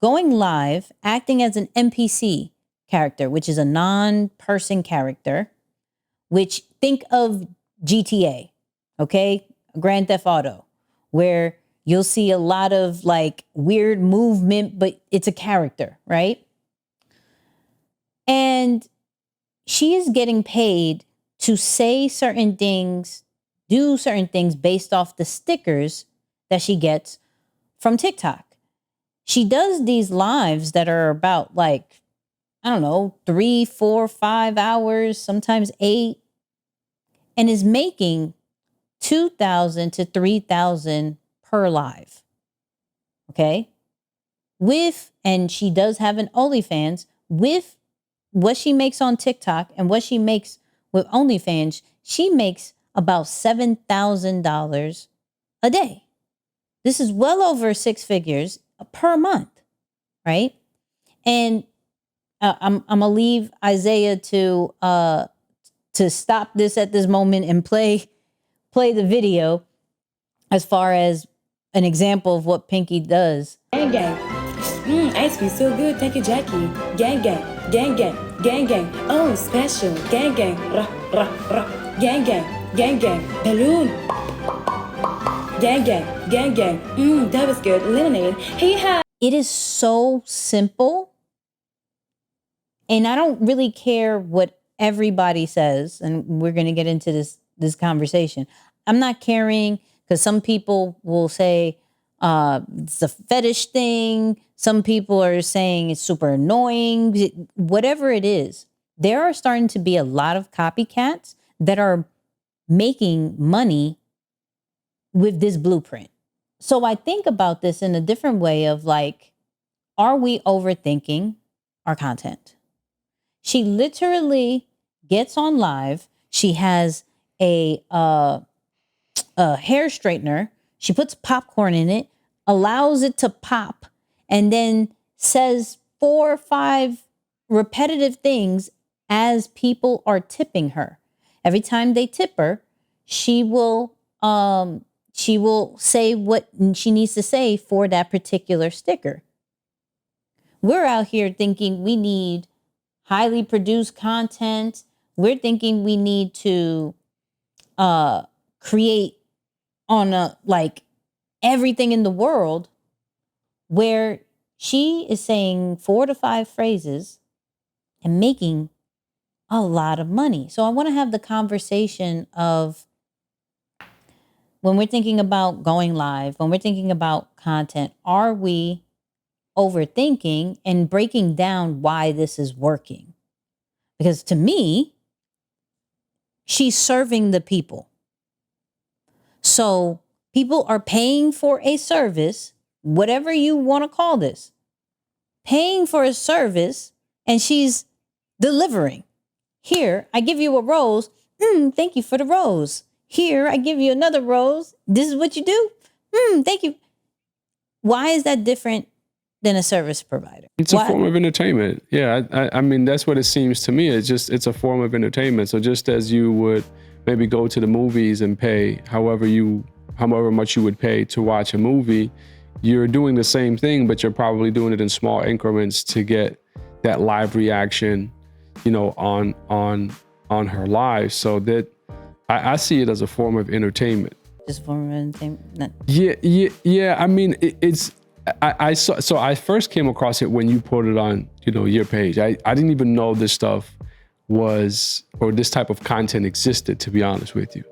going live acting as an NPC character, which is a non-person character, which think of GTA, okay? Grand Theft Auto, where you'll see a lot of like weird movement, but it's a character, right? And she is getting paid to say certain things, do certain things based off the stickers that she gets from TikTok. She does these lives that are about like, 3, 4, 5 hours, sometimes 8, and is making $2,000 to $3,000 per live. Okay. And she does have an OnlyFans. With what she makes on TikTok and what she makes with OnlyFans, she makes about $7,000 a day. This is well over 6 figures per month, right? And I'm gonna leave Isaiah to stop this at this moment and play the video as far as an example of what Pinky does. Gang gang. Ice cream so good. Thank you, Jackie. Gang gang. Gang gang. Gang gang. Oh, special. Gang gang. Rah, rah, rah. Gang gang. Gang gang. Balloon. Gang gang. Gang gang. That was good. Lemonade. It is so simple. And I don't really care what everybody says. And we're going to get into this conversation. I'm not caring, because some people will say it's a fetish thing. Some people are saying it's super annoying. Whatever it is, there are starting to be a lot of copycats that are making money with this blueprint. So I think about this in a different way of like, are we overthinking our content? She literally gets on live. She has a hair straightener. She puts popcorn in it, allows it to pop, and then says 4 or 5 repetitive things as people are tipping her. Every time they tip her, she will say what she needs to say for that particular sticker. We're out here thinking we need highly produced content. We're thinking we need to create on a like everything in the world, where she is saying 4 to 5 phrases and making a lot of money. So I want to have the conversation of, when we're thinking about going live, when we're thinking about content, are we overthinking and breaking down why this is working? Because to me, she's serving the people. So people are paying for a service, whatever you want to call this, paying for a service, and she's delivering. Here, I give you a rose. Thank you for the rose. Here, I give you another rose. This is what you do. Thank you. Why is that different than a service provider? It's a form of entertainment. Yeah, I mean, that's what it seems to me. It's a form of entertainment. So just as you would maybe go to the movies and pay however much you would pay to watch a movie, you're doing the same thing, but you're probably doing it in small increments to get that live reaction, on her live. So that I see it as a form of entertainment. Just a form of entertainment. Yeah. I mean, I first came across it when you put it on, your page. I didn't even know this stuff or this type of content existed, to be honest with you.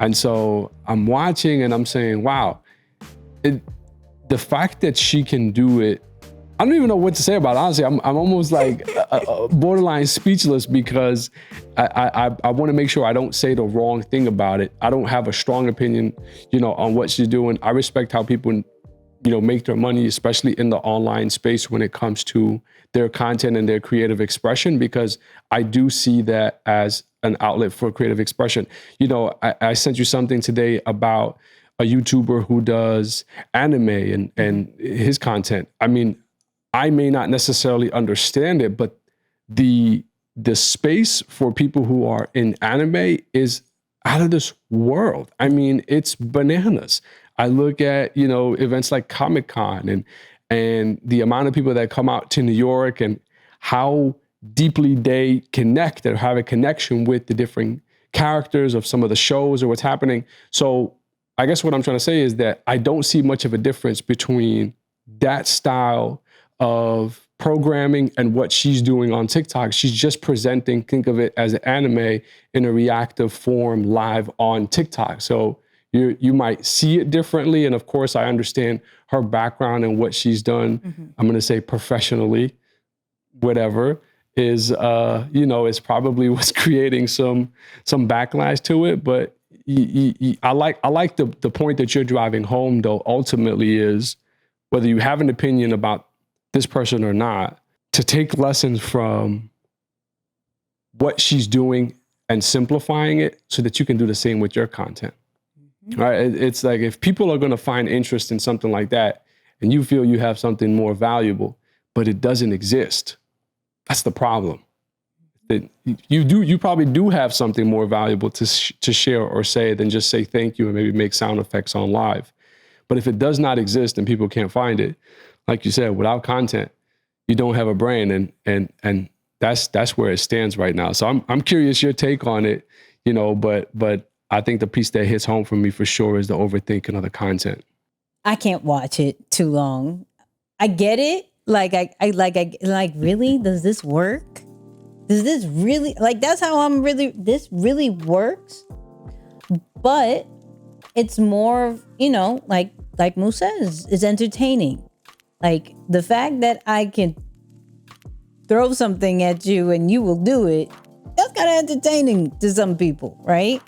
And so I'm watching and I'm saying, wow, the fact that she can do it, I don't even know what to say about it. Honestly, I'm almost like borderline speechless, because I want to make sure I don't say the wrong thing about it. I don't have a strong opinion, on what she's doing. I respect how people, make their money, especially in the online space when it comes to their content and their creative expression, because I do see that as an outlet for creative expression. I sent you something today about a YouTuber who does anime and his content. I mean, I may not necessarily understand it, but the space for people who are in anime is out of this world. I mean, it's bananas. I look at, events like Comic-Con and the amount of people that come out to New York and how deeply they connect or have a connection with the different characters of some of the shows or what's happening. So I guess what I'm trying to say is that I don't see much of a difference between that style of programming and what she's doing on TikTok. She's just presenting, think of it as an anime in a reactive form live on TikTok. So you might see it differently. And of course, I understand her background and what she's done. I'm going to say professionally, whatever is, is probably what's creating some backlash to it. But I like the point that you're driving home, though, ultimately is whether you have an opinion about this person or not, to take lessons from what she's doing and simplifying it so that you can do the same with your content. Right? It's like, if people are going to find interest in something like that and you feel you have something more valuable, but it doesn't exist, that's the problem. That you probably do have something more valuable to share or say than just say thank you and maybe make sound effects on live. But if it does not exist and people can't find it, like you said, without content, you don't have a brand, and that's where it stands right now. So I'm curious your take on it, but I think the piece that hits home for me for sure is the overthinking of the content. I can't watch it too long. I get it. Like really? Does this work? Does this really, that's how this really works? But it's more, like Moose says, it's entertaining. Like the fact that I can throw something at you and you will do it, that's kind of entertaining to some people, right?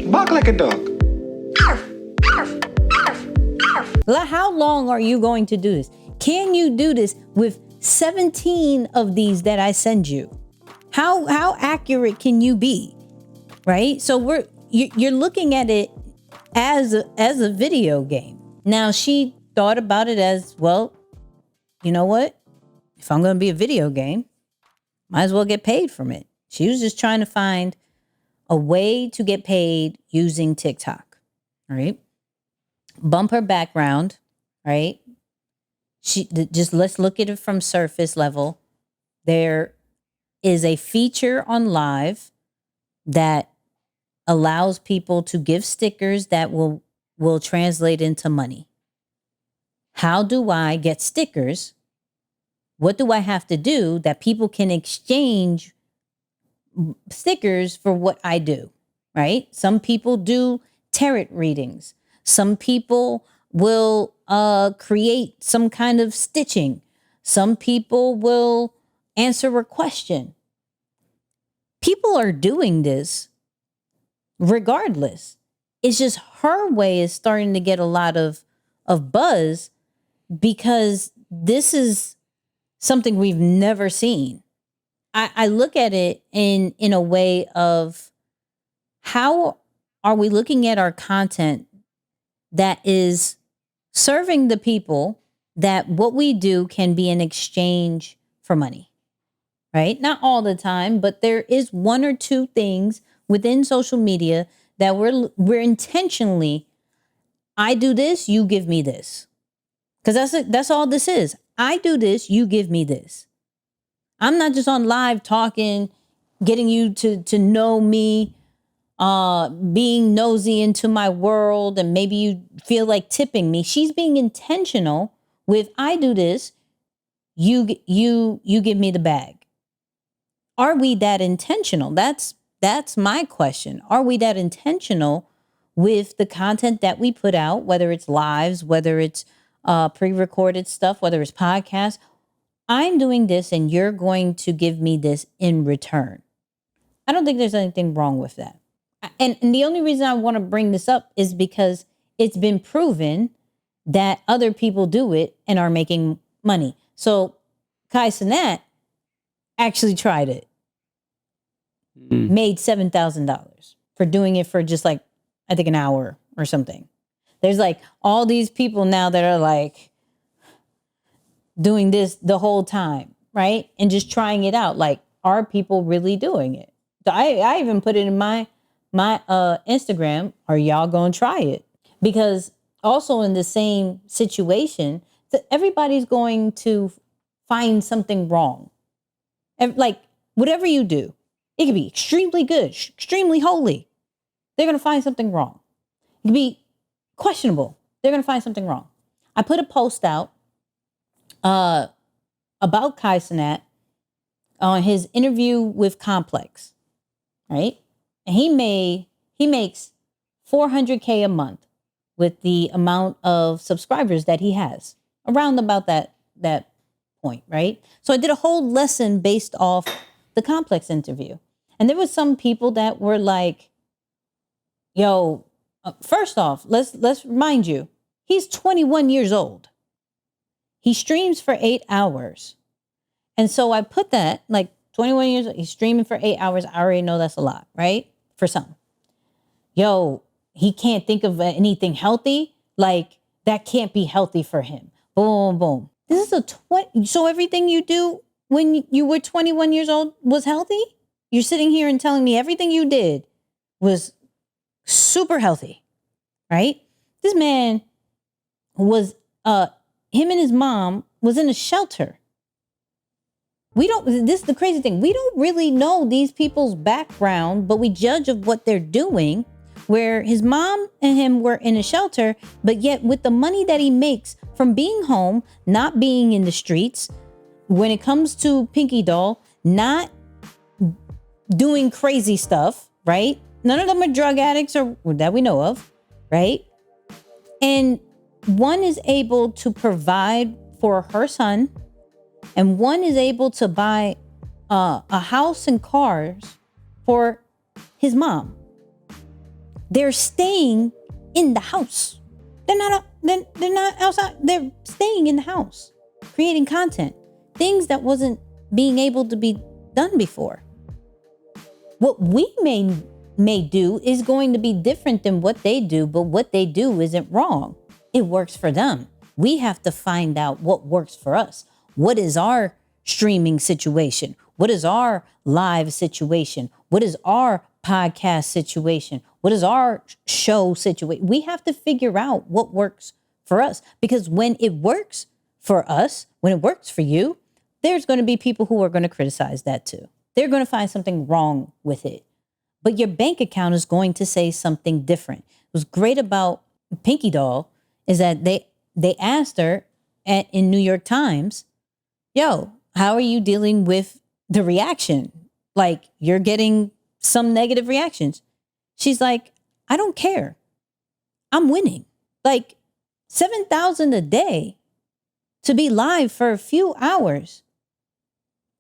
Bark like a dog. How long are you going to do this? Can you do this with 17 of these that I send you? How accurate can you be? Right? So you're looking at it as a video game. Now she thought about it as, well, you know what? If I'm going to be a video game, might as well get paid from it. She was just trying to find a way to get paid using TikTok, right? Bump her background, right? Let's look at it from surface level. There is a feature on Live that allows people to give stickers that will translate into money. How do I get stickers? What do I have to do that people can exchange stickers for what I do, right? Some people do tarot readings. Some people will create some kind of stitching. Some people will answer a question. People are doing this regardless. It's just her way is starting to get a lot of buzz because this is something we've never seen. I look at it in a way of how are we looking at our content that is serving the people that what we do can be in exchange for money, right? Not all the time, but there is one or two things within social media that we're intentionally, I do this, you give me this. Because that's all this is. I do this, you give me this. I'm not just on live talking, getting you to know me, being nosy into my world, and maybe you feel like tipping me. She's being intentional with, I do this, you give me the bag. Are we that intentional? That's my question. Are we that intentional with the content that we put out, whether it's lives, whether it's pre-recorded stuff, whether it's podcasts? I'm doing this and you're going to give me this in return. I don't think there's anything wrong with that. And the only reason I want to bring this up is because it's been proven that other people do it and are making money. So Kai Cenat actually tried it. Made $7,000 for doing it for just like, I think an hour or something. There's like all these people now that are like doing this the whole time, right? And just trying it out. Like, are people really doing it? So I even put it in my Instagram. Are y'all gonna try it? Because also in the same situation, everybody's going to find something wrong. Like whatever you do, it could be extremely good, extremely holy. They're going to find something wrong. It could be questionable. They're going to find something wrong. I put a post out about Kai Cenat on his interview with Complex, right? And he makes $400K a month with the amount of subscribers that he has, around about that point, right? So I did a whole lesson based off the Complex interview. And there was some people that were like, yo, first off, let's remind you, he's 21 years old. He streams for 8 hours. And so I put that, like 21 years old, he's streaming for 8 hours. I already know that's a lot, right? For some. Yo, he can't think of anything healthy. Like, that can't be healthy for him. Boom, boom. This is so everything you do when you were 21 years old was healthy? You're sitting here and telling me everything you did was super healthy, right? This man was, him and his mom was in a shelter. This is the crazy thing. We don't really know these people's background, but we judge of what they're doing, where his mom and him were in a shelter, but yet with the money that he makes from being home, not being in the streets, when it comes to PinkyDoll, not doing crazy stuff, right? None of them are drug addicts or that we know of, right? And one is able to provide for her son, and one is able to buy a house and cars for his mom. They're staying in the house. They're not outside. They're staying in the house, creating content, things that wasn't being able to be done before. What we may do is going to be different than what they do, but what they do isn't wrong. It works for them. We have to find out what works for us. What is our streaming situation? What is our live situation? What is our podcast situation? What is our show situation? We have to figure out what works for us, because when it works for us, when it works for you, there's going to be people who are going to criticize that too. They're going to find something wrong with it. But your bank account is going to say something different. What's great about PinkyDoll is that they asked her in New York Times, yo, how are you dealing with the reaction? Like, you're getting some negative reactions. She's like, I don't care. I'm winning. Like, 7,000 a day to be live for a few hours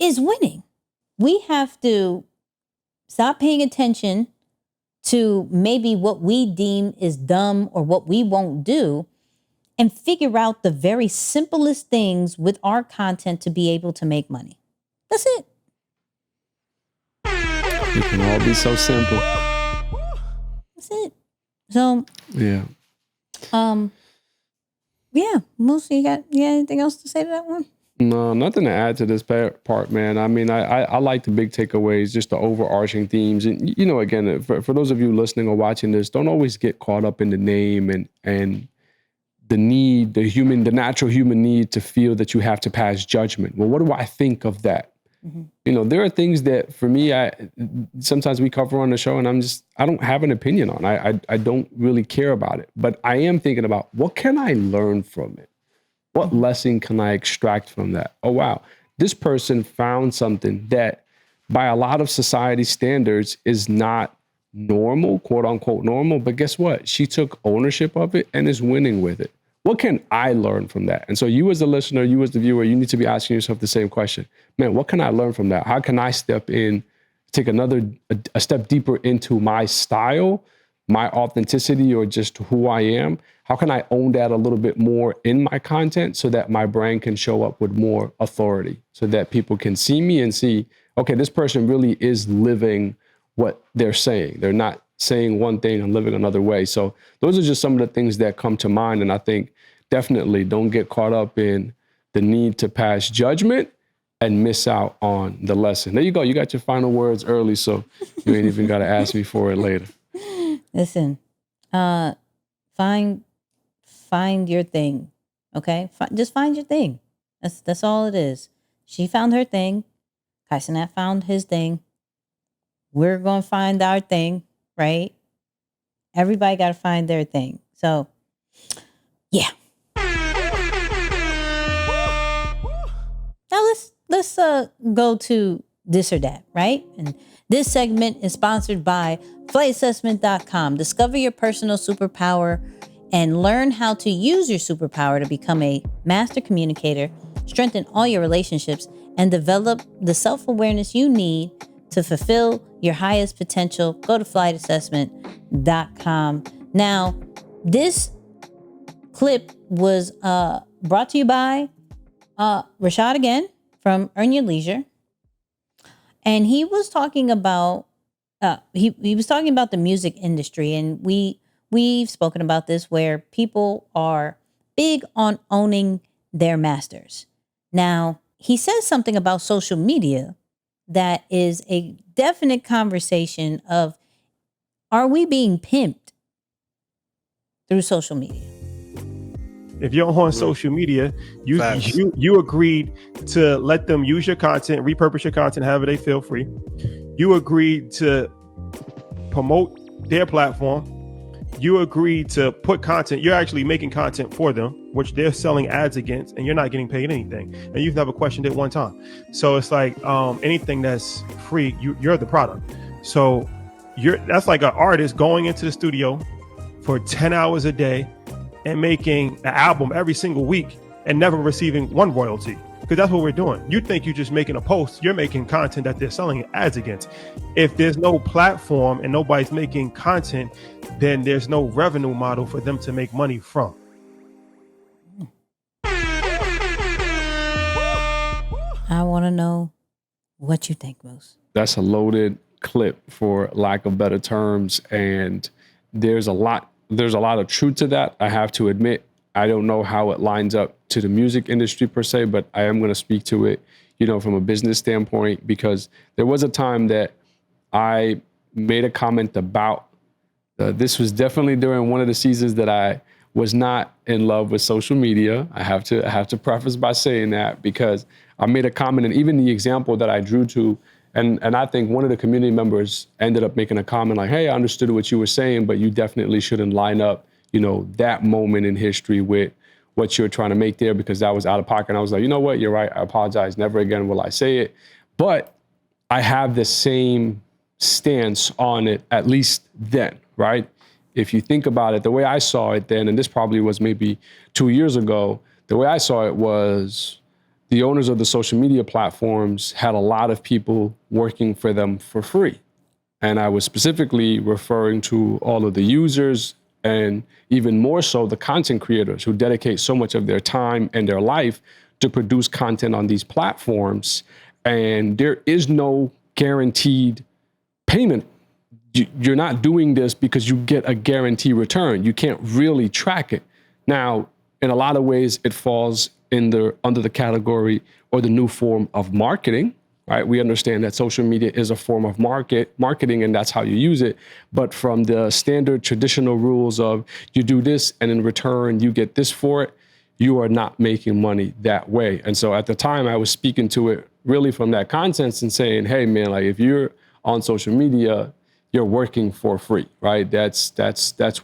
is winning. We have to stop paying attention to maybe what we deem is dumb or what we won't do, and figure out the very simplest things with our content to be able to make money. That's it. It can all be so simple. That's it. So Yeah. yeah, Moose, you got anything else to say to that one? No, nothing to add to this part, man. I mean, I like the big takeaways, just the overarching themes. And, you know, again, for those of you listening or watching this, don't always get caught up in the name and the need, the natural human need to feel that you have to pass judgment. Well, what do I think of that? Mm-hmm. You know, there are things that for me, sometimes we cover on the show and I don't have an opinion on. I don't really care about it, but I am thinking about, what can I learn from it? What lesson can I extract from that? Oh, wow. This person found something that by a lot of society standards is not normal, quote unquote normal. But guess what? She took ownership of it and is winning with it. What can I learn from that? And so you as the listener, you as the viewer, you need to be asking yourself the same question. Man, what can I learn from that? How can I step in, take a step deeper into my style, my authenticity, or just who I am? How can I own that a little bit more in my content so that my brand can show up with more authority, so that people can see me and see, okay, this person really is living what they're saying. They're not saying one thing and living another way. So those are just some of the things that come to mind. And I think definitely don't get caught up in the need to pass judgment and miss out on the lesson. There you go. You got your final words early, so you ain't even got to ask me for it later. Listen, find your thing, okay? Just find your thing. That's all it is. She found her thing. Kaisenat found his thing. We're going to find our thing, right? Everybody got to find their thing. So, yeah. Now let's go to this or that, right? And this segment is sponsored by flightassessment.com. Discover your personal superpower and learn how to use your superpower to become a master communicator, strengthen all your relationships, and develop the self-awareness you need to fulfill your highest potential. Go to flightassessment.com. Now, this clip was brought to you by Rashad again from Earn Your Leisure. And he was talking about he was talking about the music industry, and we've spoken about this, where people are big on owning their masters. Now, he says something about social media that is a definite conversation of, are we being pimped through social media? If you're on social media, you agreed to let them use your content, repurpose your content however they feel free. You agreed to promote their platform. You agreed to put content. You're actually making content for them, which they're selling ads against, and you're not getting paid anything. And you've never questioned it one time. So it's like anything that's free, you're the product. So that's like an artist going into the studio for 10 hours a day and making an album every single week and never receiving one royalty, because that's what we're doing. You think you're just making a post, you're making content that they're selling ads against. If there's no platform and nobody's making content, then there's no revenue model for them to make money from. I want to know what you think, Moose. That's a loaded clip, for lack of better terms. And there's a lot of truth to that. I have to admit, I don't know how it lines up to the music industry per se, but I am going to speak to it, from a business standpoint, because there was a time that I made a comment about, this was definitely during one of the seasons that I was not in love with social media. I have to preface by saying that, because I made a comment, and even the example that I drew to, and I think one of the community members ended up making a comment like, hey, I understood what you were saying, but you definitely shouldn't line up, that moment in history with what you're trying to make there, because that was out of pocket. And I was like, you know what, you're right, I apologize, never again will I say it. But I have the same stance on it, at least then, right? If you think about it, the way I saw it then, and this probably was maybe 2 years ago, the way I saw it was the owners of the social media platforms had a lot of people working for them for free. And I was specifically referring to all of the users, and even more so the content creators who dedicate so much of their time and their life to produce content on these platforms. And there is no guaranteed payment. You're not doing this because you get a guarantee return. You can't really track it. Now, in a lot of ways, it falls under the category or the new form of marketing, right? We understand that social media is a form of marketing, and that's how you use it. But from the standard traditional rules of you do this and in return you get this for it, you are not making money that way. And so at the time, I was speaking to it really from that context and saying, hey, man, like if you're on social media, you're working for free, right? That's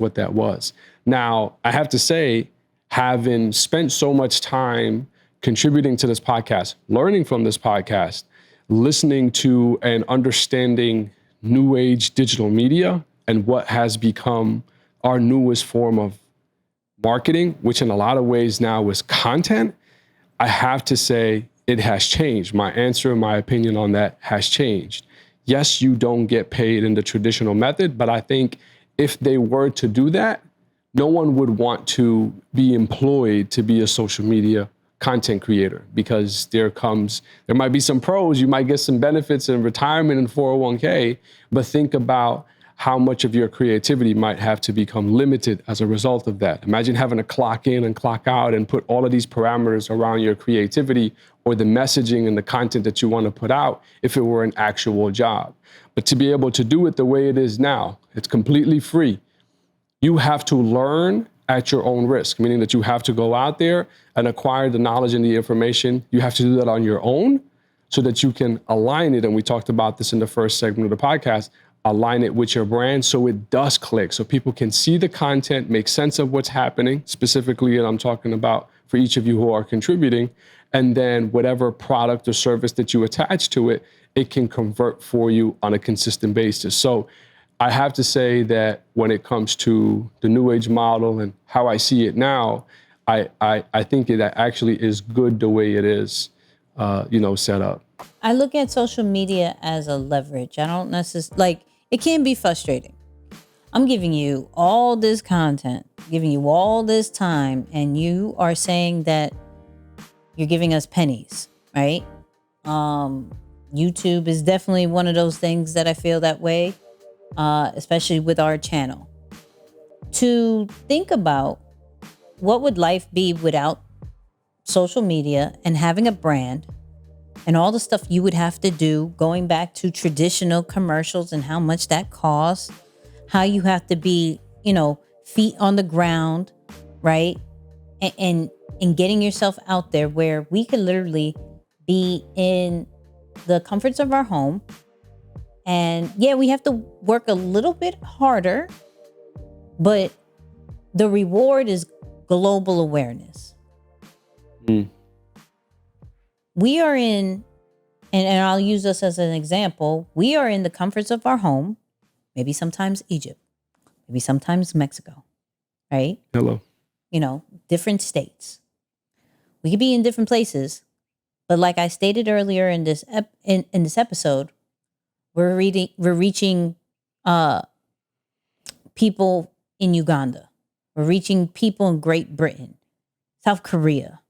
what that was. Now, I have to say, having spent so much time contributing to this podcast, learning from this podcast, listening to and understanding new age digital media and what has become our newest form of marketing, which in a lot of ways now is content, I have to say it has changed. My answer, my opinion on that has changed. Yes, you don't get paid in the traditional method, but I think if they were to do that, no one would want to be employed to be a social media content creator, because there might be some pros, you might get some benefits in retirement and 401k, but think about how much of your creativity might have to become limited as a result of that. Imagine having to clock in and clock out and put all of these parameters around your creativity or the messaging and the content that you want to put out if it were an actual job. But to be able to do it the way it is now, it's completely free. You have to learn at your own risk, meaning that you have to go out there and acquire the knowledge and the information. You have to do that on your own so that you can align it. And we talked about this in the first segment of the podcast, align it with your brand so it does click, so people can see the content, make sense of what's happening, specifically, and I'm talking about for each of you who are contributing, and then whatever product or service that you attach to it, it can convert for you on a consistent basis. So I have to say that when it comes to the new age model and how I see it now, I think it actually is good the way it is, set up. I look at social media as a leverage. I don't necessarily, it can be frustrating. I'm giving you all this content, giving you all this time, and you are saying that you're giving us pennies, right? YouTube is definitely one of those things that I feel that way, especially with our channel. To think about what would life be without social media and having a brand and all the stuff you would have to do, going back to traditional commercials and how much that costs, how you have to be, feet on the ground, right? And getting yourself out there where we could literally be in the comforts of our home. And yeah, we have to work a little bit harder, but the reward is global awareness. We are in, and I'll use us as an example, we are in the comforts of our home, maybe sometimes Egypt, maybe sometimes Mexico, right? Hello. Different states. We could be in different places, but like I stated earlier in this in this episode, we're reaching people in Uganda. We're reaching people in Great Britain, South Korea,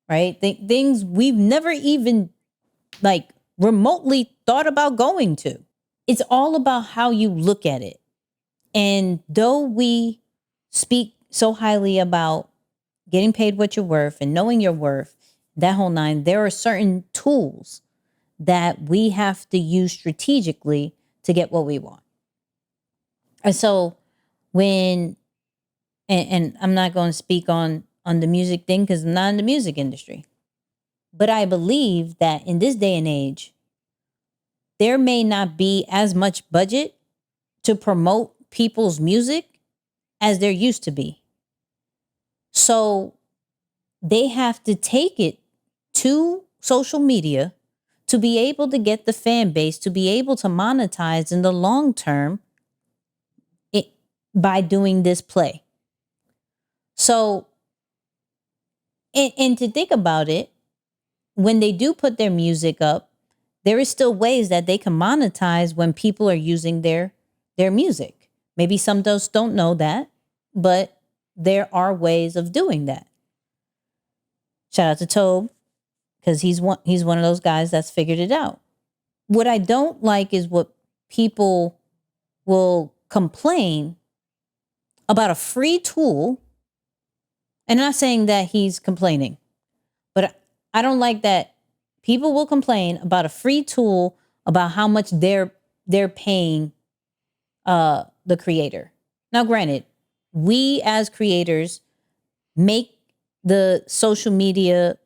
right? Things we've never even remotely thought about going to. it's all about how you look at it. And though we speak so highly about getting paid what you're worth and knowing your worth, that whole nine, there are certain tools that we have to use strategically to get what we want. And so when, and I'm not going to speak on the music thing because I'm not in the music industry, but I believe that in this day and age, there may not be as much budget to promote people's music as there used to be. So they have to take it to social media to be able to get the fan base, to be able to monetize in the long term by doing this play. So, and to think about it, when they do put their music up, there is still ways that they can monetize when people are using their music. Maybe some of those don't know that, but there are ways of doing that. Shout out to Tobe, because he's one of those guys that's figured it out. What I don't like is what people will complain about a free tool. And I'm not saying that he's complaining, but I don't like that people will complain about a free tool about how much they're paying the creator. Now, granted, we as creators make the social media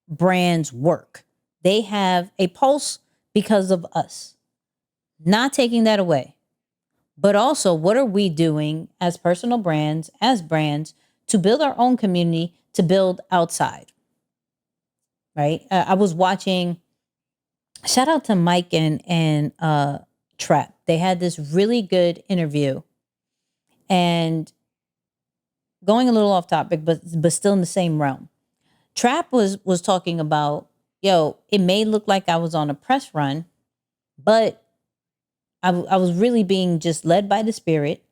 brands work. They have a pulse because of us. Not taking that away. But also, what are we doing as personal brands, as brands, to build our own community, to build outside? Right? I was watching, shout out to Mike and Trap. They had this really good interview. And going a little off topic, but still in the same realm. Trap was talking about, it may look like I was on a press run, but I was really being just led by the Spirit.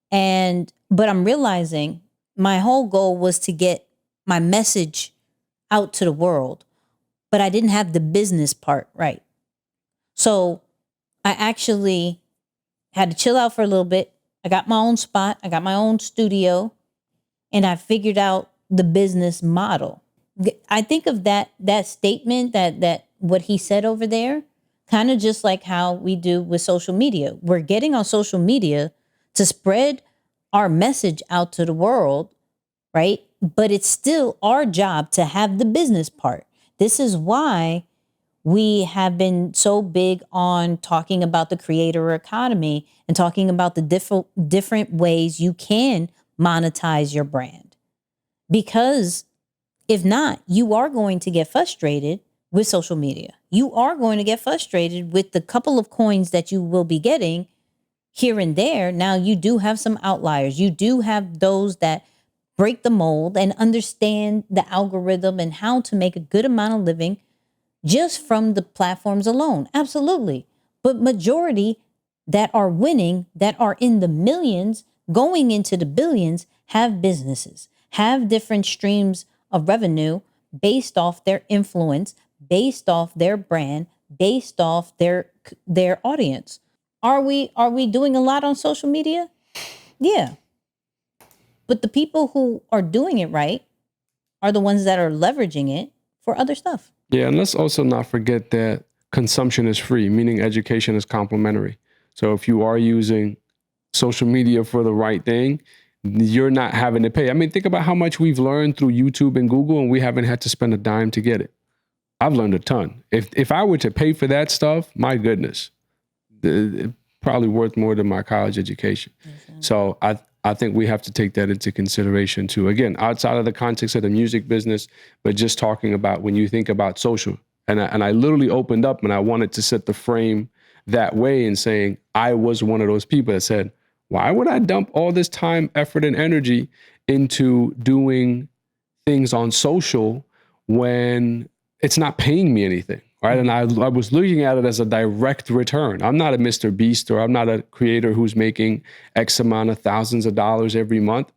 But I'm realizing my whole goal was to get my message out to the world, but I didn't have the business part right. So I actually had to chill out for a little bit. I got my own spot. I got my own studio, and I figured out the business model. I think of that statement, that what he said over there, kind of just like how we do with social media. We're getting on social media to spread our message out to the world, right? But it's still our job to have the business part. This is why we have been so big on talking about the creator economy and talking about the different ways you can monetize your brand. Because if not, you are going to get frustrated with social media. You are going to get frustrated with the couple of coins that you will be getting here and there. Now, you do have some outliers. You do have those that break the mold and understand the algorithm and how to make a good amount of living just from the platforms alone. Absolutely. But majority that are winning, that are in the millions, going into the billions, have businesses, have different streams of revenue based off their influence, based off their brand, based off their audience. Are we doing a lot on social media? Yeah. But the people who are doing it right are the ones that are leveraging it for other stuff. Yeah, and let's also not forget that consumption is free, meaning education is complimentary. So if you are using social media for the right thing, you're not having to pay. I mean, think about how much we've learned through YouTube and Google, and we haven't had to spend a dime to get it. I've learned a ton. If I were to pay for that stuff, my goodness, it's probably worth more than my college education. Mm-hmm. So I think we have to take that into consideration too. Again, outside of the context of the music business, but just talking about when you think about social. And I literally opened up and I wanted to set the frame that way and saying, I was one of those people that said, why would I dump all this time, effort, and energy into doing things on social when it's not paying me anything, right? And I was looking at it as a direct return. I'm not a Mr. Beast, or I'm not a creator who's making X amount of thousands of dollars every month.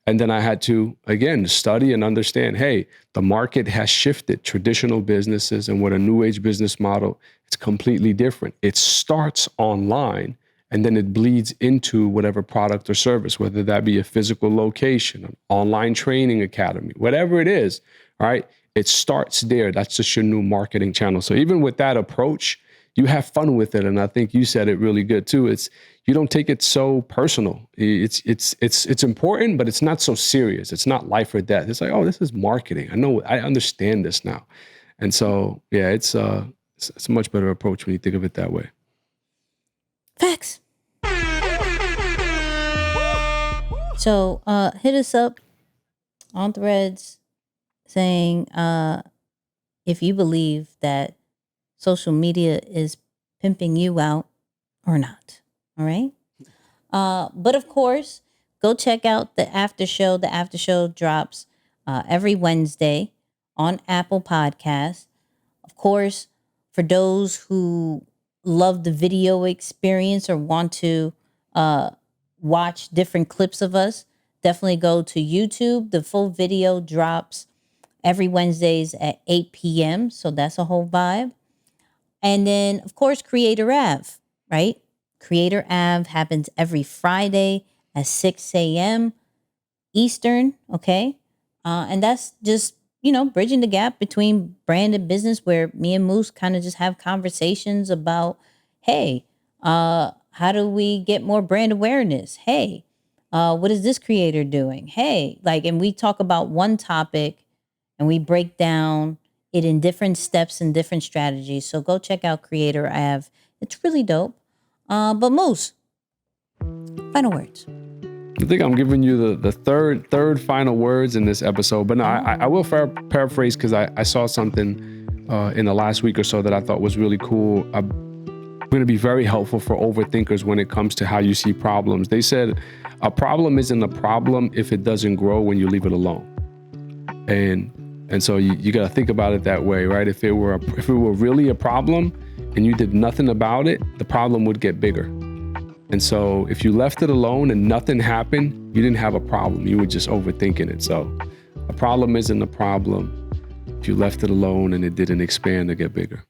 And then I had to, again, study and understand, hey, the market has shifted. Traditional businesses and what a new age business model, it's completely different. It starts online and then it bleeds into whatever product or service, whether that be a physical location, an online training academy, whatever it is, all right? It starts there. That's just your new marketing channel. So even with that approach, you have fun with it. And I think you said it really good too. You don't take it so personal. It's important, but it's not so serious. It's not life or death. It's like, oh, this is marketing. I understand this now. And so, yeah, it's a much better approach when you think of it that way. Facts. So hit us up on Threads saying if you believe that social media is pimping you out or not. All right. But of course, go check out the after show. The after show drops every Wednesday on Apple Podcasts. Of course, for those who love the video experience or want to watch different clips of us, definitely go to YouTube. The full video drops every Wednesdays at 8 p.m. So that's a whole vibe. And then, of course, Creator Ave, right? Creator Ave happens every Friday at 6 a.m. Eastern, okay? And that's just, bridging the gap between brand and business, where me and Moose kind of just have conversations about, hey, how do we get more brand awareness? Hey, what is this creator doing? Hey, and we talk about one topic and we break down it in different steps and different strategies. So go check out Creator Ave. It's really dope. But Moose, final words. I think I'm giving you the third final words in this episode. But no, I will paraphrase because I saw something in the last week or so that I thought was really cool. I'm going to be very helpful for overthinkers when it comes to how you see problems. They said a problem isn't a problem if it doesn't grow when you leave it alone. And so you got to think about it that way, right? If it were really a problem and you did nothing about it, the problem would get bigger. And so if you left it alone and nothing happened, you didn't have a problem. You were just overthinking it. So a problem isn't a problem if you left it alone and it didn't expand or get bigger.